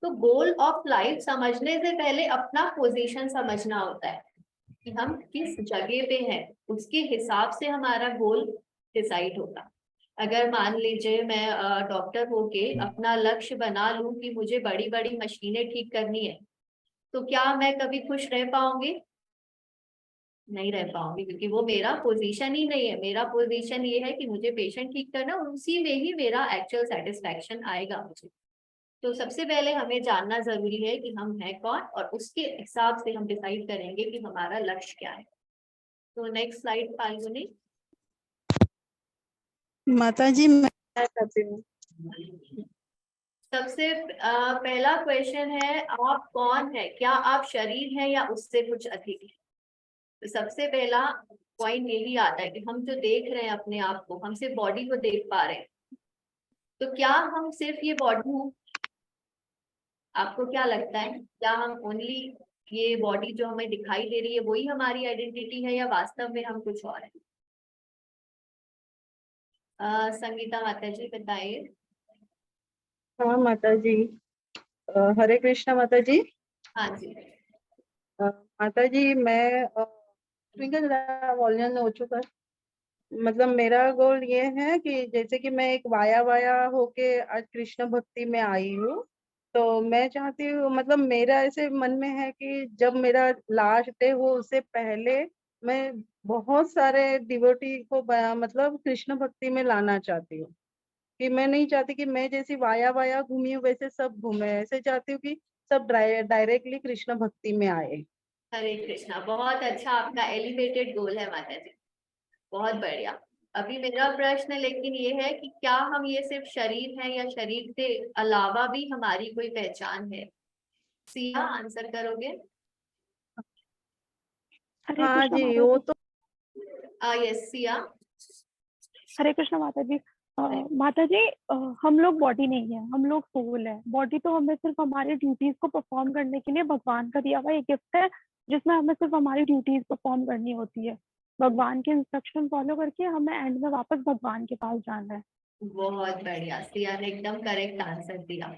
तो गोल ऑफ लाइफ समझने से पहले अपना पोजीशन समझना होता है कि हम किस जगह पे हैं, उसके हिसाब से हमारा गोल डिसाइड होगा। अगर मान लीजिए मैं डॉक्टर होके अपना लक्ष्य बना लूं कि मुझे बड़ी बड़ी मशीनें ठीक करनी है, तो क्या मैं कभी खुश रह पाऊंगी? नहीं रह पाऊंगी, क्योंकि वो मेरा पोजीशन ही नहीं है। मेरा पोजीशन ये है कि मुझे पेशेंट ठीक करना और उसी में ही मेरा एक्चुअल सेटिस्फैक्शन आएगा मुझे। तो सबसे पहले हमें जानना जरूरी है कि हम हैं कौन, और उसके हिसाब से हम डिसाइड करेंगे कि हमारा लक्ष्य क्या है। तो नेक्स्ट स्लाइड फाल्गुनी। माता जी मैं चाहती हूँ। सबसे पहला क्वेश्चन है, आप कौन है? क्या आप शरीर है या उससे कुछ अधिक है? तो सबसे पहला पॉइंट यही आता है कि हम जो देख रहे हैं अपने आप को, हम सिर्फ बॉडी को देख पा रहे हैं। तो क्या हम सिर्फ ये बॉडी हूँ? आपको क्या लगता है, क्या हम ओनली ये बॉडी जो हमें दिखाई दे रही है वही हमारी आइडेंटिटी है, या वास्तव में हम कुछ और हैं? संगीता माता जी बताइए। हाँ माता जी। हरे कृष्णा माता जी। हाँ जी। माता जी मैं वॉल्यूम हो चुका है। मतलब मेरा गोल ये है कि जैसे कि मैं एक वाया वाया होके आज कृष्ण भक्ति में आई हूँ, तो मैं चाहती हूँ, मतलब मेरा ऐसे मन में है कि जब मेरा लास्ट डे हो उससे पहले मैं बहुत सारे डिवोटी को मतलब कृष्ण भक्ति में लाना चाहती हूँ। कि मैं नहीं चाहती कि मैं जैसी वाया वाया घूमी हूँ वैसे सब घूमे। ऐसे चाहती हूँ कि सब डायरेक्टली कृष्ण भक्ति में आए। हरे कृष्णा, बहुत अच्छा आपका एलिवेटेड गोल है माता जी, बहुत बढ़िया। अभी मेरा प्रश्न लेकिन ये है कि क्या हम ये सिर्फ शरीर है या शरीर से अलावा भी हमारी कोई पहचान है? सिया आंसर करोगे? हरे हाँ कृष्णा जी माता वो जी। तो यस सिया। हरे कृष्णा माता जी। माता जी हम लोग बॉडी नहीं है, हम लोग सोल है। बॉडी तो हमें सिर्फ हमारी ड्यूटीज को परफॉर्म करने के लिए भगवान का दिया हुआ एक गिफ्ट है, जिसमें हमें सिर्फ हमारी ड्यूटीज परफॉर्म करनी होती है। भगवान के इंस्ट्रक्शन फॉलो करके हमें एंड में वापस भगवान के पास जाना है। बहुत बढ़िया, सिया ने एकदम करेक्ट आंसर दिया।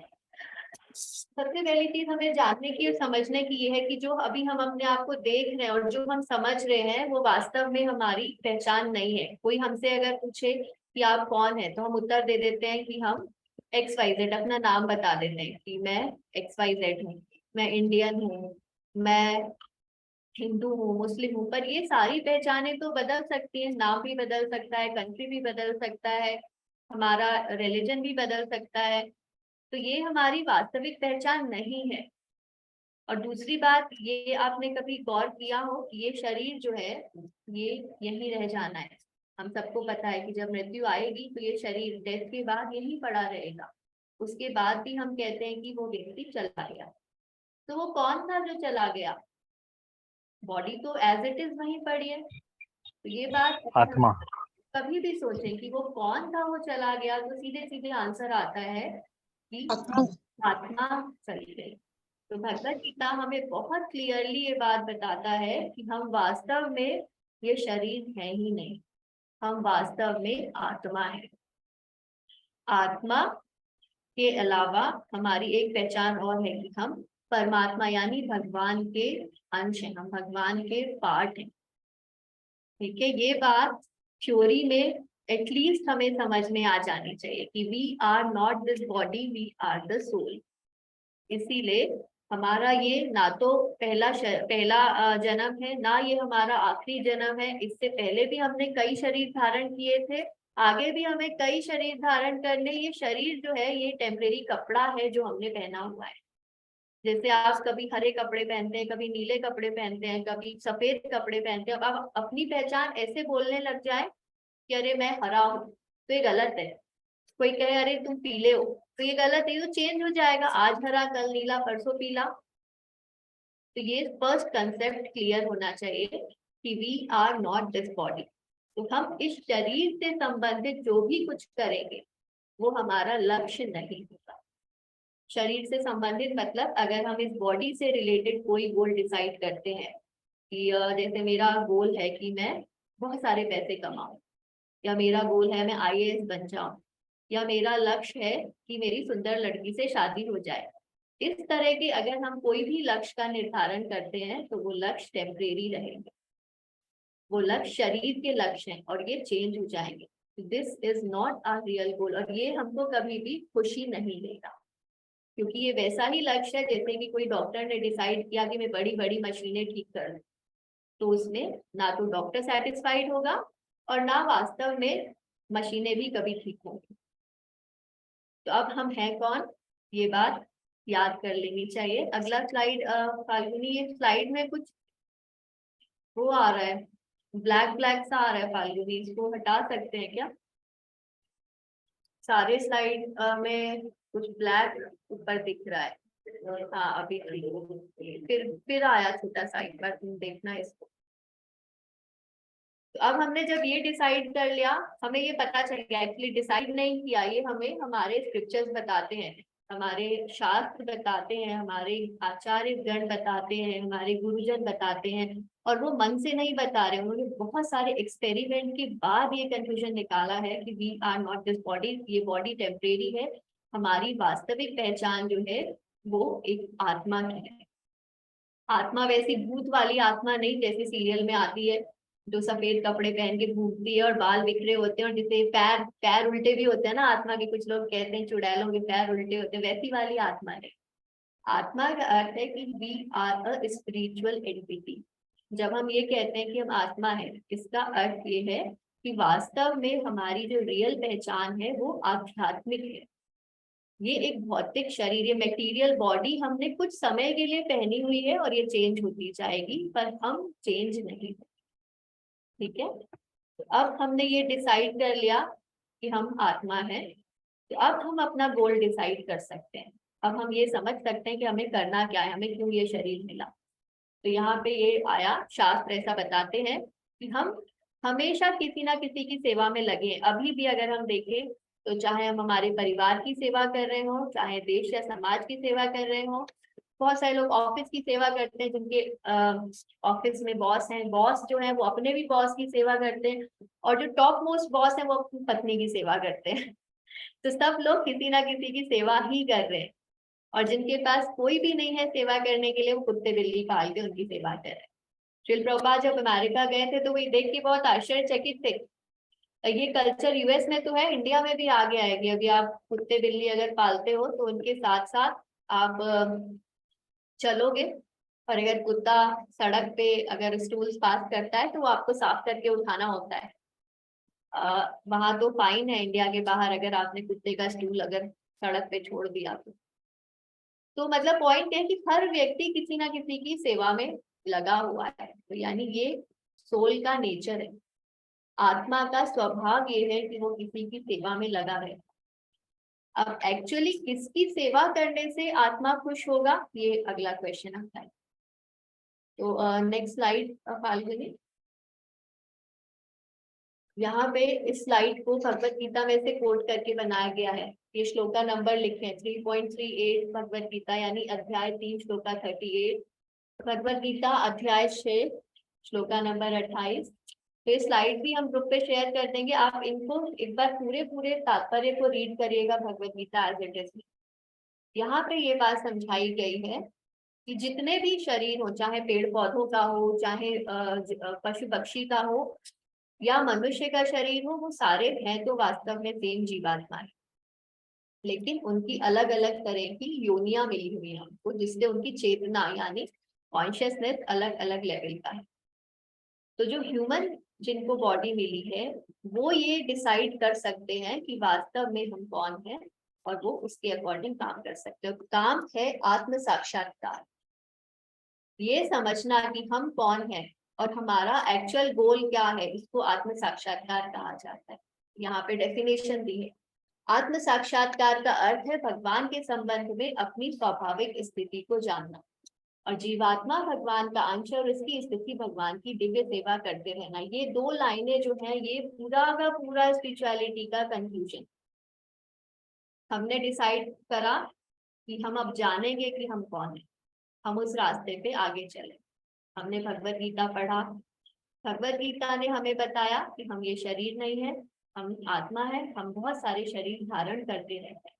सबसे पहली चीज हमें जानने की और समझने की ये है कि जो अभी हम अपने आप को देख रहे हैं और जो हम समझ रहे हैं वो वास्तव में हमारी पहचान नहीं है। कोई हमसे अगर पूछे कि आप कौन है, तो हम उत्तर दे देते हैं कि हम XYZ, अपना नाम बता देते हैं कि मैं XYZ हूँ, मैं इंडियन हूँ, मैं हिंदू हूँ, मुस्लिम हूँ। पर ये सारी पहचानें तो बदल सकती हैं, नाम भी बदल सकता है, कंट्री भी बदल सकता है, हमारा रिलीजन भी बदल सकता है। तो ये हमारी वास्तविक पहचान नहीं है। और दूसरी बात, ये आपने कभी गौर किया हो कि ये शरीर जो है ये यहीं रह जाना है। हम सबको पता है कि जब मृत्यु आएगी तो ये शरीर डेथ के बाद यहीं पड़ा रहेगा। उसके बाद भी हम कहते हैं कि वो व्यक्ति चला गया। तो वो कौन था जो चला गया? बॉडी तो एज इट इज वहीं पड़ी है। तो ये बात अगर हम कभी भी सोचें कि वो कौन था वो चला गया, तो सीधे सीधे आंसर आता है कि आत्मा चली गई। तो भगवत गीता हमें बहुत क्लियरली ये बात बताता है कि हम वास्तव में ये शरीर है ही नहीं, हम वास्तव में आत्मा है। आत्मा के अलावा हमारी एक पहचान और है कि हम परमात्मा यानी भगवान के अंश हैं, हम भगवान के पार्ट हैं। ठीक है, ये बात थ्योरी में एटलीस्ट हमें समझ में आ जानी चाहिए कि we are not this body, we are the soul. इसीलिए हमारा ये ना तो पहला जन्म है, ना ये हमारा आखिरी जन्म है। इससे पहले भी हमने कई शरीर धारण किए थे आगे भी हमें कई शरीर धारण करने, ये शरीर जो है ये टेम्परेरी कपड़ा है जो हमने पहना हुआ है। जैसे आप कभी हरे कपड़े पहनते हैं, कभी नीले कपड़े पहनते हैं, कभी सफेद कपड़े पहनते हैं। अब आप अपनी पहचान ऐसे बोलने लग जाए कि अरे मैं हरा हूँ, तो ये गलत है। कोई कहे अरे तुम पीले हो, तो ये गलत है, ये तो चेंज हो जाएगा, आज हरा कल नीला परसों पीला। तो ये फर्स्ट कंसेप्ट क्लियर होना चाहिए कि we are not this body. तो हम इस शरीर से संबंधित जो भी कुछ करेंगे वो हमारा लक्ष्य नहीं होगा। शरीर से संबंधित मतलब अगर हम इस बॉडी से रिलेटेड कोई गोल डिसाइड करते हैं कि जैसे मेरा गोल है कि मैं बहुत सारे पैसे कमाऊं, या मेरा गोल है मैं IAS बन जाऊं, या मेरा लक्ष्य है कि मेरी सुंदर लड़की से शादी हो जाए, इस तरह के अगर हम कोई भी लक्ष्य का निर्धारण करते हैं तो वो लक्ष्य टेम्परेरी रहेंगे, वो लक्ष्य शरीर के लक्ष्य हैं और ये चेंज हो जाएंगे। This is not our real goal, और ये हमको कभी भी खुशी नहीं देगा, क्योंकि ये वैसा ही लक्ष्य है जैसे कि कोई डॉक्टर ने डिसाइड किया कि मैं बड़ी बड़ी मशीनें ठीक कर दूं, तो उसमें ना तो डॉक्टर सेटिस्फाइड होगा और ना वास्तव में मशीनें भी कभी ठीक होंगी। तो अब हम हैं कौन, ये बात याद कर लेनी चाहिए। अगला स्लाइड फाल्गुनी, ये स्लाइड में कुछ वो आ रहा है, ब्लैक ब्लैक सा आ रहा है फाल्गुनी, इसको हटा सकते हैं क्या? सारे स्लाइड में कुछ ब्लैक ऊपर दिख रहा है। हाँ अभी फिर आया छोटा सा, एक बार तुम देखना इसको। तो अब हमने जब ये डिसाइड कर लिया, हमें ये पता चल गया, एक्चुअली डिसाइड नहीं किया, ये हमें हमारे स्क्रिप्चर्स बताते हैं, हमारे शास्त्र बताते हैं, हमारे आचार्य गण बताते हैं, हमारे गुरुजन बताते हैं, और वो मन से नहीं बता रहे, उन्होंने बहुत सारे एक्सपेरिमेंट के बाद ये कंक्लूजन निकाला है कि we are not this body, ये बॉडी टेम्परेरी है, हमारी वास्तविक पहचान जो है वो एक आत्मा की है। आत्मा वैसी भूत वाली आत्मा नहीं जैसे सीरियल में आती है, जो सफेद कपड़े पहन के घूमती है और बाल बिखरे होते हैं और जिसे पैर पैर उल्टे भी होते हैं ना आत्मा के, कुछ लोग कहते हैं चुड़ैलों के पैर उल्टे होते हैं, वैसी वाली आत्मा है। आत्मा का अर्थ है कि we are a spiritual entity. जब हम ये कहते हैं कि हम आत्मा है, इसका अर्थ ये है कि वास्तव में हमारी जो रियल पहचान है वो आध्यात्मिक है। ये एक भौतिक शरीर, ये मटेरियल बॉडी हमने कुछ समय के लिए पहनी हुई है और ये चेंज होती जाएगी, पर हम चेंज नहीं। ठीक है, तो अब हमने ये डिसाइड कर लिया कि हम आत्मा है, तो अब हम अपना गोल डिसाइड कर सकते हैं। अब हम ये समझ सकते हैं कि हमें करना क्या है, हमें क्यों ये शरीर मिला। तो यहाँ पे ये आया, शास्त्र ऐसा बताते हैं कि हम हमेशा किसी ना किसी की सेवा में लगे। अभी भी अगर हम देखें तो चाहे हम हमारे परिवार की सेवा कर रहे हो, चाहे देश या समाज की सेवा कर रहे हो, बहुत सारे लोग ऑफिस की सेवा करते हैं, जिनके ऑफिस में बॉस हैं, बॉस जो है वो अपने भी बॉस की सेवा करते हैं, और जो टॉप मोस्ट बॉस है वो अपनी पत्नी की सेवा करते हैं। तो सब लोग किसी ना किसी की सेवा ही कर रहे हैं, और जिनके पास कोई भी नहीं है सेवा करने के लिए, वो कुत्ते बिल्ली पाल के उनकी सेवा कर रहे हैं। श्रील प्रभुपाद जब अमेरिका गए थे तो वही देख के बहुत आश्चर्यचकित थे। ये कल्चर US में तो है, इंडिया में भी आ गया है कि अभी आप कुत्ते बिल्ली अगर पालते हो तो उनके साथ साथ आप चलोगे, और अगर कुत्ता सड़क पे अगर स्टूल्स पास करता है तो वो आपको साफ करके उठाना होता है। वहां तो फाइन है इंडिया के बाहर अगर आपने कुत्ते का स्टूल अगर सड़क पे छोड़ दिया तो मतलब पॉइंट है कि हर व्यक्ति किसी ना किसी की सेवा में लगा हुआ है। तो यानी ये सोल का नेचर है, आत्मा का स्वभाव ये है कि वो किसी की सेवा में लगा है। अब एक्चुअली किसकी सेवा करने से आत्मा खुश होगा, ये अगला क्वेश्चन आता है। तो नेक्स्ट स्लाइड फाल्गुनी, यहाँ पे इस स्लाइड को भगवत गीता में से कोट करके बनाया गया है। ये श्लोका नंबर लिखे हैं 3.38 भगवत गीता, यानी अध्याय 3 श्लोका 38, भगवत गीता अध्याय 6 श्लोका नंबर 28। तो ये स्लाइड भी हम ग्रुप पे शेयर कर देंगे, आप इनको एक बार पूरे तात्पर्य को रीड करिएगा Bhagavad Gita as it is. यहाँ पे ये बात समझाई गई है कि जितने भी शरीर हो, चाहे पेड़ पौधों का हो, चाहे पशु पक्षी का हो, या मनुष्य का शरीर हो, वो सारे हैं तो वास्तव में सेम जीवात्मा है, लेकिन उनकी अलग अलग तरह की योनियां मिली हुई हैं उनको, जिससे उनकी चेतना यानी कॉन्शियसनेस अलग अलग लेवल का है। तो जो ह्यूमन जिनको बॉडी मिली है वो ये डिसाइड कर सकते हैं कि वास्तव में हम कौन है और वो उसके अकॉर्डिंग काम कर सकते हैं। काम है आत्म साक्षात्कार, ये समझना कि हम कौन है और हमारा एक्चुअल गोल क्या है, इसको आत्म साक्षात्कार कहा जाता है। यहाँ पे डेफिनेशन दी है। आत्म साक्षात्कार का अर्थ है भगवान के संबंध में अपनी स्वाभाविक स्थिति को जानना, और जीवात्मा भगवान का अंश और इसकी स्थिति भगवान की दिव्य सेवा करते रहना। ये दो लाइनें जो हैं ये पूरा का पूरा स्पिरिचुअलिटी का कंक्लूजन। हमने डिसाइड करा कि हम अब जानेंगे कि हम कौन है, हम उस रास्ते पे आगे चले। हमने भगवत गीता पढ़ा, भगवत गीता ने हमें बताया कि हम ये शरीर नहीं है, हम आत्मा है, हम बहुत सारे शरीर धारण करते रहते हैं।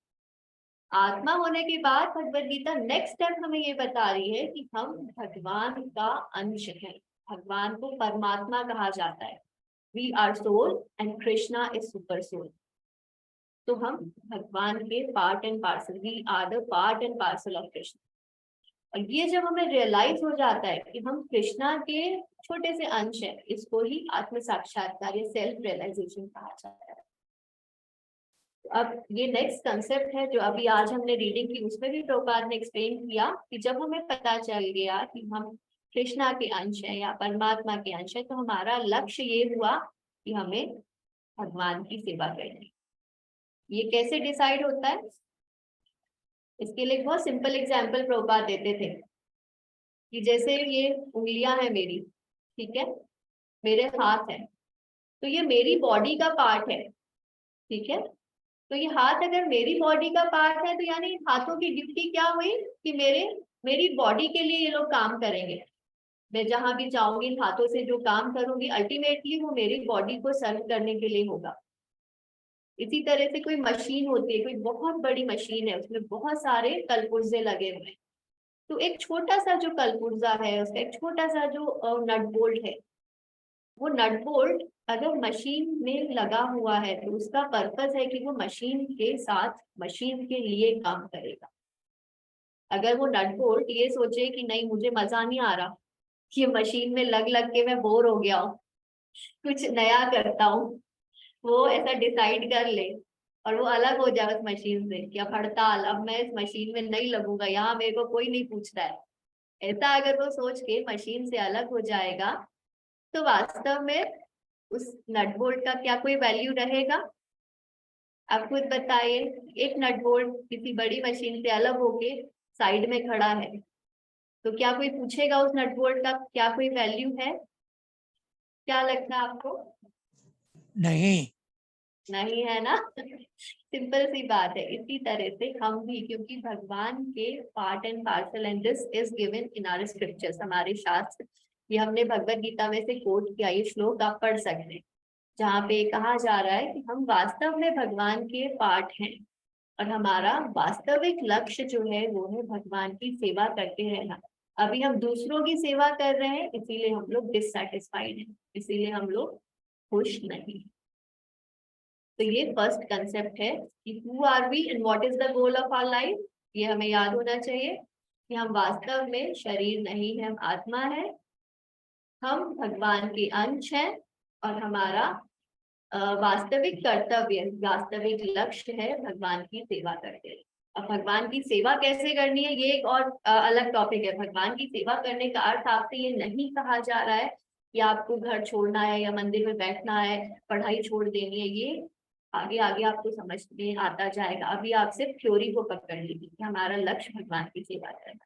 आत्मा होने के बाद भगवत गीता नेक्स्ट स्टेप हमें ये बता रही है कि हम भगवान का अंश है। भगवान को परमात्मा कहा जाता है। We are soul and Krishna is super soul. तो हम भगवान के part and parcel, we are the part and parcel of Krishna. और ये जब हमें रियलाइज हो जाता है कि हम कृष्णा के छोटे से अंश है, इसको ही आत्म साक्षात्कार या सेल्फ रियलाइजेशन कहा जाता है। अब ये नेक्स्ट कंसेप्ट है जो अभी आज हमने रीडिंग की, उसमें भी प्रभुपाद ने एक्सप्लेन किया कि जब हमें पता चल गया कि हम कृष्णा के अंश है या परमात्मा के अंश है, तो हमारा लक्ष्य ये हुआ कि हमें भगवान की सेवा करनी। ये कैसे डिसाइड होता है, इसके लिए बहुत सिंपल एग्जाम्पल प्रभुपाद देते थे कि जैसे ये उंगलियां हैं मेरी, ठीक है, मेरे हाथ है, तो ये मेरी बॉडी का पार्ट है, ठीक है। तो ये हाथ अगर मेरी बॉडी का पार्ट है तो यानी इन हाथों की ड्यूटी क्या हुई कि मेरी बॉडी के लिए ये लोग काम करेंगे। मैं जहां भी जाऊंगी इन हाथों से जो काम करूंगी अल्टीमेटली वो मेरी बॉडी को सर्व करने के लिए होगा। इसी तरह से कोई मशीन होती है, कोई बहुत बड़ी मशीन है, उसमें बहुत सारे कलपुर्जे लगे हुए हैं, तो एक छोटा सा जो कलपुर्जा है उसका एक छोटा सा जो नट बोल्ट है, वो नट बोल्ट अगर मशीन में लगा हुआ है तो उसका पर्पस है कि वो मशीन के साथ मशीन के लिए काम करेगा। अगर वो नट बोल्ट ये सोचे कि नहीं मुझे मजा नहीं आ रहा, ये मशीन में लग लग के मैं बोर हो गया हूँ, कुछ नया करता हूँ, वो ऐसा डिसाइड कर ले और वो अलग हो जाए उस मशीन से कि अब हड़ताल, अब मैं इस मशीन में नहीं लगूंगा, यहाँ मेरे को कोई नहीं पूछता है, ऐसा अगर वो सोच के मशीन से अलग हो जाएगा तो वास्तव में उस नट बोल्ट का क्या कोई वैल्यू रहेगा? आप खुद बताइए। एक नट बोल्ट किसी बड़ी मशीन से अलग होके साइड में खड़ा है तो क्या कोई पूछेगा उस नट बोल्ट का क्या कोई वैल्यू है? क्या लगता है आपको? नहीं है ना। सिंपल सी बात है। इसी तरह से हम भी, क्योंकि भगवान के part and parcel and this is given in our scriptures, हमारे शास्त्र, ये हमने भगवत गीता में से कोट किया, ये श्लोक आप पढ़ सकते हैं जहाँ पे कहा जा रहा है कि हम वास्तव में भगवान के पार्ट हैं और हमारा वास्तविक लक्ष्य जो है वो है भगवान की सेवा करते रहना। अभी हम दूसरों की सेवा कर रहे हैं इसीलिए हम लोग डिससैटिस्फाइड हैं, इसीलिए हम लोग खुश नहीं। तो ये फर्स्ट कंसेप्ट है कि who are we and what is the goal of our life. ये हमें याद होना चाहिए कि हम वास्तव में शरीर नहीं है, हम आत्मा है, हम भगवान के अंश हैं और हमारा वास्तविक कर्तव्य, वास्तविक लक्ष्य है भगवान की सेवा करके। अब भगवान की सेवा कैसे करनी है ये एक और अलग टॉपिक है। भगवान की सेवा करने का अर्थ आपसे ये नहीं कहा जा रहा है कि आपको घर छोड़ना है या मंदिर में बैठना है, पढ़ाई छोड़ देनी है, ये आगे आगे आपको समझ में आता जाएगा। अभी आप सिर्फ थ्योरी को पकड़ लीजिए कि हमारा लक्ष्य भगवान की सेवा करना।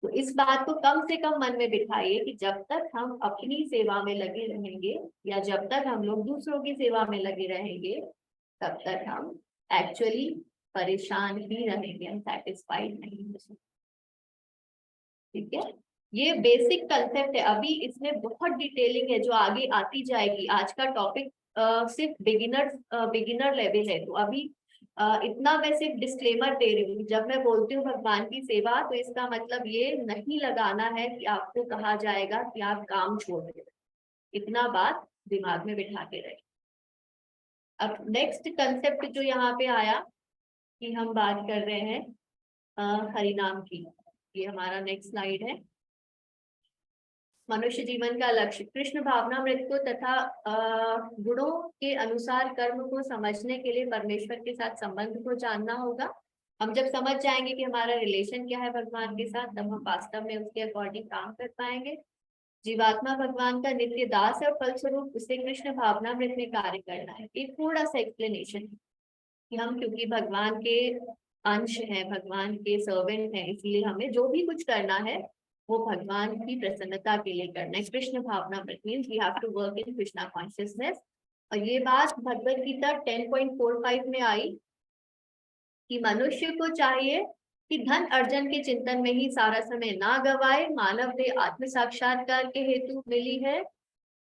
तो इस बात को कम से कम मन में बिठाइए कि जब तक हम अपनी सेवा में लगे रहेंगे या जब तक हम लोग दूसरों की सेवा में लगे रहेंगे तब तक हम एक्चुअली परेशान ही रहेंगे, हम सेटिस्फाइड नहीं हो सकते। ठीक है, ये बेसिक कंसेप्ट है। अभी इसमें बहुत डिटेलिंग है जो आगे आती जाएगी। आज का टॉपिक सिर्फ बिगिनर लेवल है, तो अभी इतना मैं सिर्फ डिस्क्लेमर दे रही हूँ। जब मैं बोलती हूँ भगवान की सेवा तो इसका मतलब ये नहीं लगाना है कि आपको कहा जाएगा कि आप काम छोड़ दें। इतना बात दिमाग में बिठा के रखें। अब नेक्स्ट कंसेप्ट जो यहाँ पे आया कि हम बात कर रहे हैं हरिनाम की, ये हमारा नेक्स्ट स्लाइड है। मनुष्य जीवन का लक्ष्य कृष्ण भावनामृत को तथा गुणों के अनुसार कर्म को समझने के लिए परमेश्वर के साथ संबंध को जानना होगा। हम जब समझ जाएंगे कि हमारा रिलेशन क्या है भगवान के साथ, तब हम वास्तव में उसके अकॉर्डिंग काम कर पाएंगे। जीवात्मा भगवान का नित्य दास है और फलस्वरूप उसे कृष्ण भावनामृत में कार्य करना है। एक थोड़ा सा एक्सप्लेनेशन कि हम क्योंकि भगवान के अंश हैं, भगवान के सर्वेंट हैं, इसलिए हमें जो भी कुछ करना है वो भगवान की प्रसन्नता के लिए करना है। कृष्ण भावनामृत means we have to work in Krishna consciousness. और ये बात भगवद गीता 10.45 में आई कि मनुष्य को चाहिए कि धन अर्जन के चिंतन में ही सारा समय ना गवाए। मानव देह आत्म साक्षात्कार के हेतु मिली है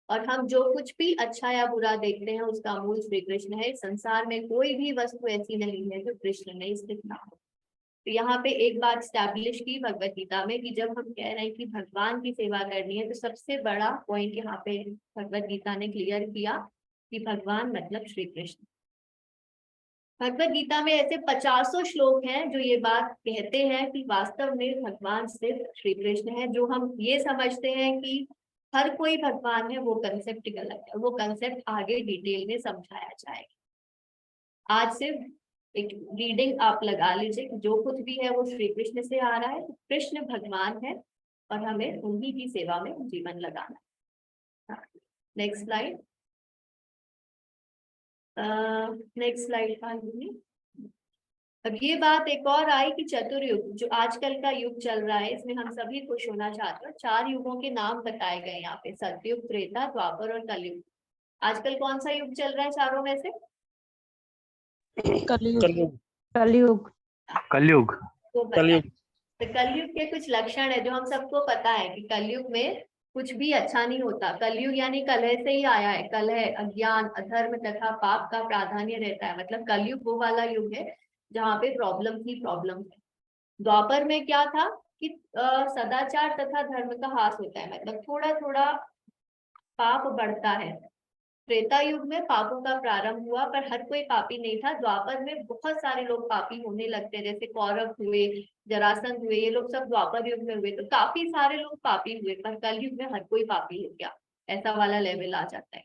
और हम जो कुछ भी अच्छा या बुरा देखते हैं उसका मूल श्री कृष्ण है। संसार में कोई भी वस्तु ऐसी नहीं है जो कृष्ण नहीं स्थित ना हो। तो यहाँ पे एक बात स्टैब्लिश की भगवद गीता में कि जब हम कह रहे हैं कि भगवान की सेवा करनी है, तो सबसे बड़ा पॉइंट यहाँ पे भगवद गीता ने क्लियर किया कि भगवान मतलब श्री कृष्ण। भगवद गीता में ऐसे 50 श्लोक हैं जो ये बात कहते हैं कि वास्तव में भगवान सिर्फ श्री कृष्ण है। जो हम ये समझते हैं कि हर कोई भगवान है, वो कंसेप्ट गलत है। वो कंसेप्ट आगे डिटेल में समझाया जाएगा। आज सिर्फ एक रीडिंग आप लगा लीजिए कि जो कुछ भी है वो श्री कृष्ण से आ रहा है। कृष्ण भगवान है और हमें उन्हीं की सेवा में जीवन लगाना है। Next slide. Next slide. अब ये बात एक और आई कि चतुर्युग जो आजकल का युग चल रहा है, इसमें हम सभी खुश होना चाहते हैं। 4 युगों के नाम बताए गए यहाँ पे, सतयुग, त्रेता, द्वापर और कलयुग। आजकल कौन सा युग चल रहा है चारों में से? कलयुग। कलयुग। कलयुग। तो कलयुग के कुछ लक्षण है जो हम सबको पता है कि कलयुग में कुछ भी अच्छा नहीं होता। कलयुग यानी कलह से ही आया है। कलह, अज्ञान, अधर्म तथा पाप का प्राधान्य रहता है। मतलब कलयुग वो वाला युग है जहाँ पे प्रॉब्लम ही प्रॉब्लम है। द्वापर में क्या था कि सदाचार तथा धर्म का हास होता है, मतलब थोड़ा थोड़ा पाप बढ़ता है। त्रेता युग में पापों का प्रारंभ हुआ पर हर कोई पापी नहीं था। द्वापर में बहुत सारे लोग पापी होने लगते हैं, जैसे कौरव हुए, जरासंध हुए, ये लोग सब द्वापर युग में हुए, तो काफी सारे लोग पापी हुए। पर कलयुग में हर कोई पापी हो गया, ऐसा वाला लेवल आ जाता है।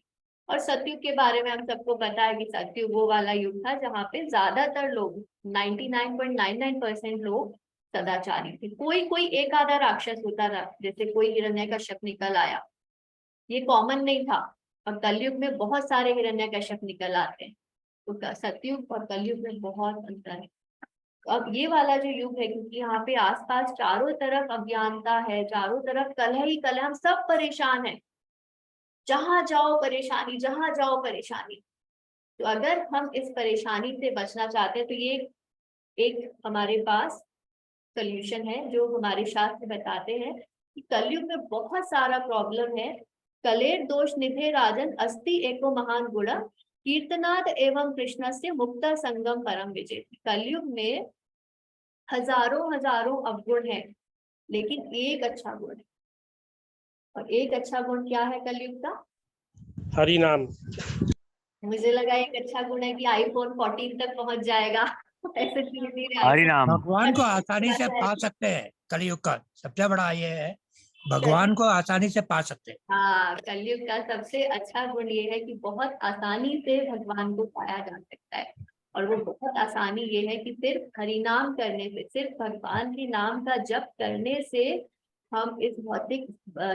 और सतयुग के बारे में हम सबको पता है कि सतयुग वो वाला युग था जहाँ पे ज्यादातर लोग 99.99% लोग सदाचारी थे। कोई कोई एक आधा राक्षस होता था, जैसे कोई हिरण्यकश्यप निकल आया, ये कॉमन नहीं था। और कलयुग में बहुत सारे हिरण्यकश्यप निकल आते हैं। तो सतयुग और कलयुग में बहुत अंतर है। तो अब ये वाला जो युग है, क्योंकि यहाँ पे आसपास चारों तरफ अज्ञानता है, चारों तरफ कलह ही कलह, हम सब परेशान हैं, जहां जाओ परेशानी, जहां जाओ परेशानी। तो अगर हम इस परेशानी से बचना चाहते हैं तो ये एक हमारे पास सोल्यूशन है जो हमारे शास्त्र बताते हैं कि कलयुग में बहुत सारा प्रॉब्लम है। कलेर दोष निधे राजन अस्ति एको महान गुण कीर्तनाद एवं कृष्ण से मुक्त संगम परम विजय। कलयुग में हजारों हजारों अवगुण है, लेकिन एक अच्छा गुण है। और एक अच्छा गुण क्या है कलयुग का? हरि नाम। मुझे लगा एक अच्छा गुण है कि आईफोन 14 तक पहुंच जाएगा। ऐसे धीरे-धीरे हरि नाम। भगवान को आसानी से पा सकते हैं। कलयुग का सबसे बड़ा ये है, भगवान को आसानी से पा सकते हैं। हाँ, कलयुग का सबसे अच्छा गुण ये है कि बहुत आसानी से भगवान को पाया जा सकता है। और वो बहुत आसानी ये है कि सिर्फ हरिनाम करने से, सिर्फ भगवान के नाम का जप करने से हम इस भौतिक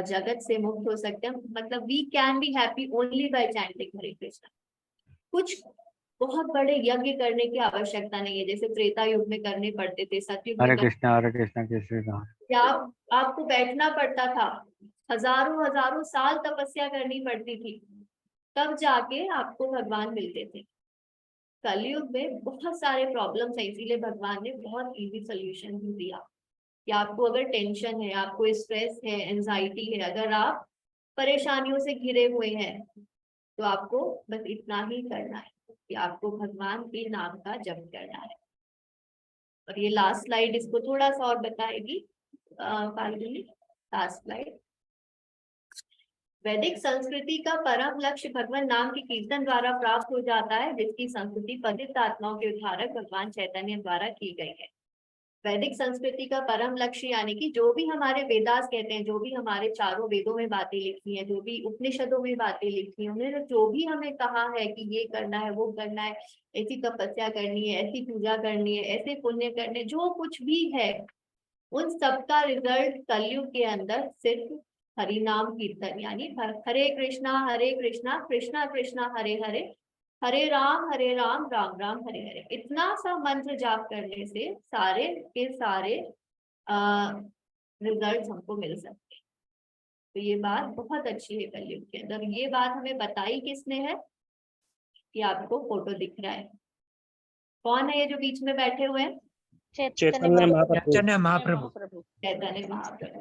जगत से मुक्त हो सकते हैं। मतलब we can be happy only by chanting Hare Krishna. कुछ बहुत बड़े यज्ञ करने की आवश्यकता नहीं है, जैसे त्रेता युग में करने पड़ते थे, सतयुग में हरे कृष्णा कैसे क्या आपको बैठना पड़ता था, हजारों हजारों साल तपस्या करनी पड़ती थी, तब जाके आपको भगवान मिलते थे। कलयुग में बहुत सारे प्रॉब्लम्स है, इसीलिए भगवान ने बहुत इजी सोल्यूशन भी दिया कि आपको अगर टेंशन है, आपको स्ट्रेस है, एंजाइटी है, अगर आप परेशानियों से घिरे हुए हैं, तो आपको बस इतना ही करना है कि आपको भगवान के नाम का जप करना है। और ये लास्ट स्लाइड इसको थोड़ा सा और बताएगी। Last slide. वैदिक संस्कृति का परम लक्ष्य भगवान नाम के कीर्तन द्वारा प्राप्त हो जाता है, जिसकी संस्कृति पतित आत्माओं के उद्धारक भगवान चैतन्य द्वारा की गई है। वैदिक संस्कृति का परम लक्ष्य यानी कि जो भी हमारे वेदास कहते हैं, जो भी हमारे चारों वेदों में बातें लिखी हैं, जो भी उपनिषदों में बातें लिखी हैं, उन्होंने जो भी हमें कहा है कि ये करना है, वो करना है, ऐसी तपस्या करनी है, ऐसी पूजा करनी है, ऐसे पुण्य करने, जो कुछ भी है, उन सबका रिजल्ट कलयुग के अंदर सिर्फ हरि नाम कीर्तन यानी हरे कृष्णा कृष्णा कृष्णा हरे हरे, हरे राम राम राम हरे हरे, इतना सा मंत्र जाप करने से सारे के सारे रिजल्ट हमको मिल सकते हैं। तो ये बात बहुत अच्छी है कलयुग के अंदर। ये बात हमें बताई किसने है कि आपको फोटो दिख रहा है, कौन है ये जो बीच में बैठे हुए हैं? चैतन्य महाप्रभु। चैतन्य महाप्रभु। चैतन्य महाप्रभु।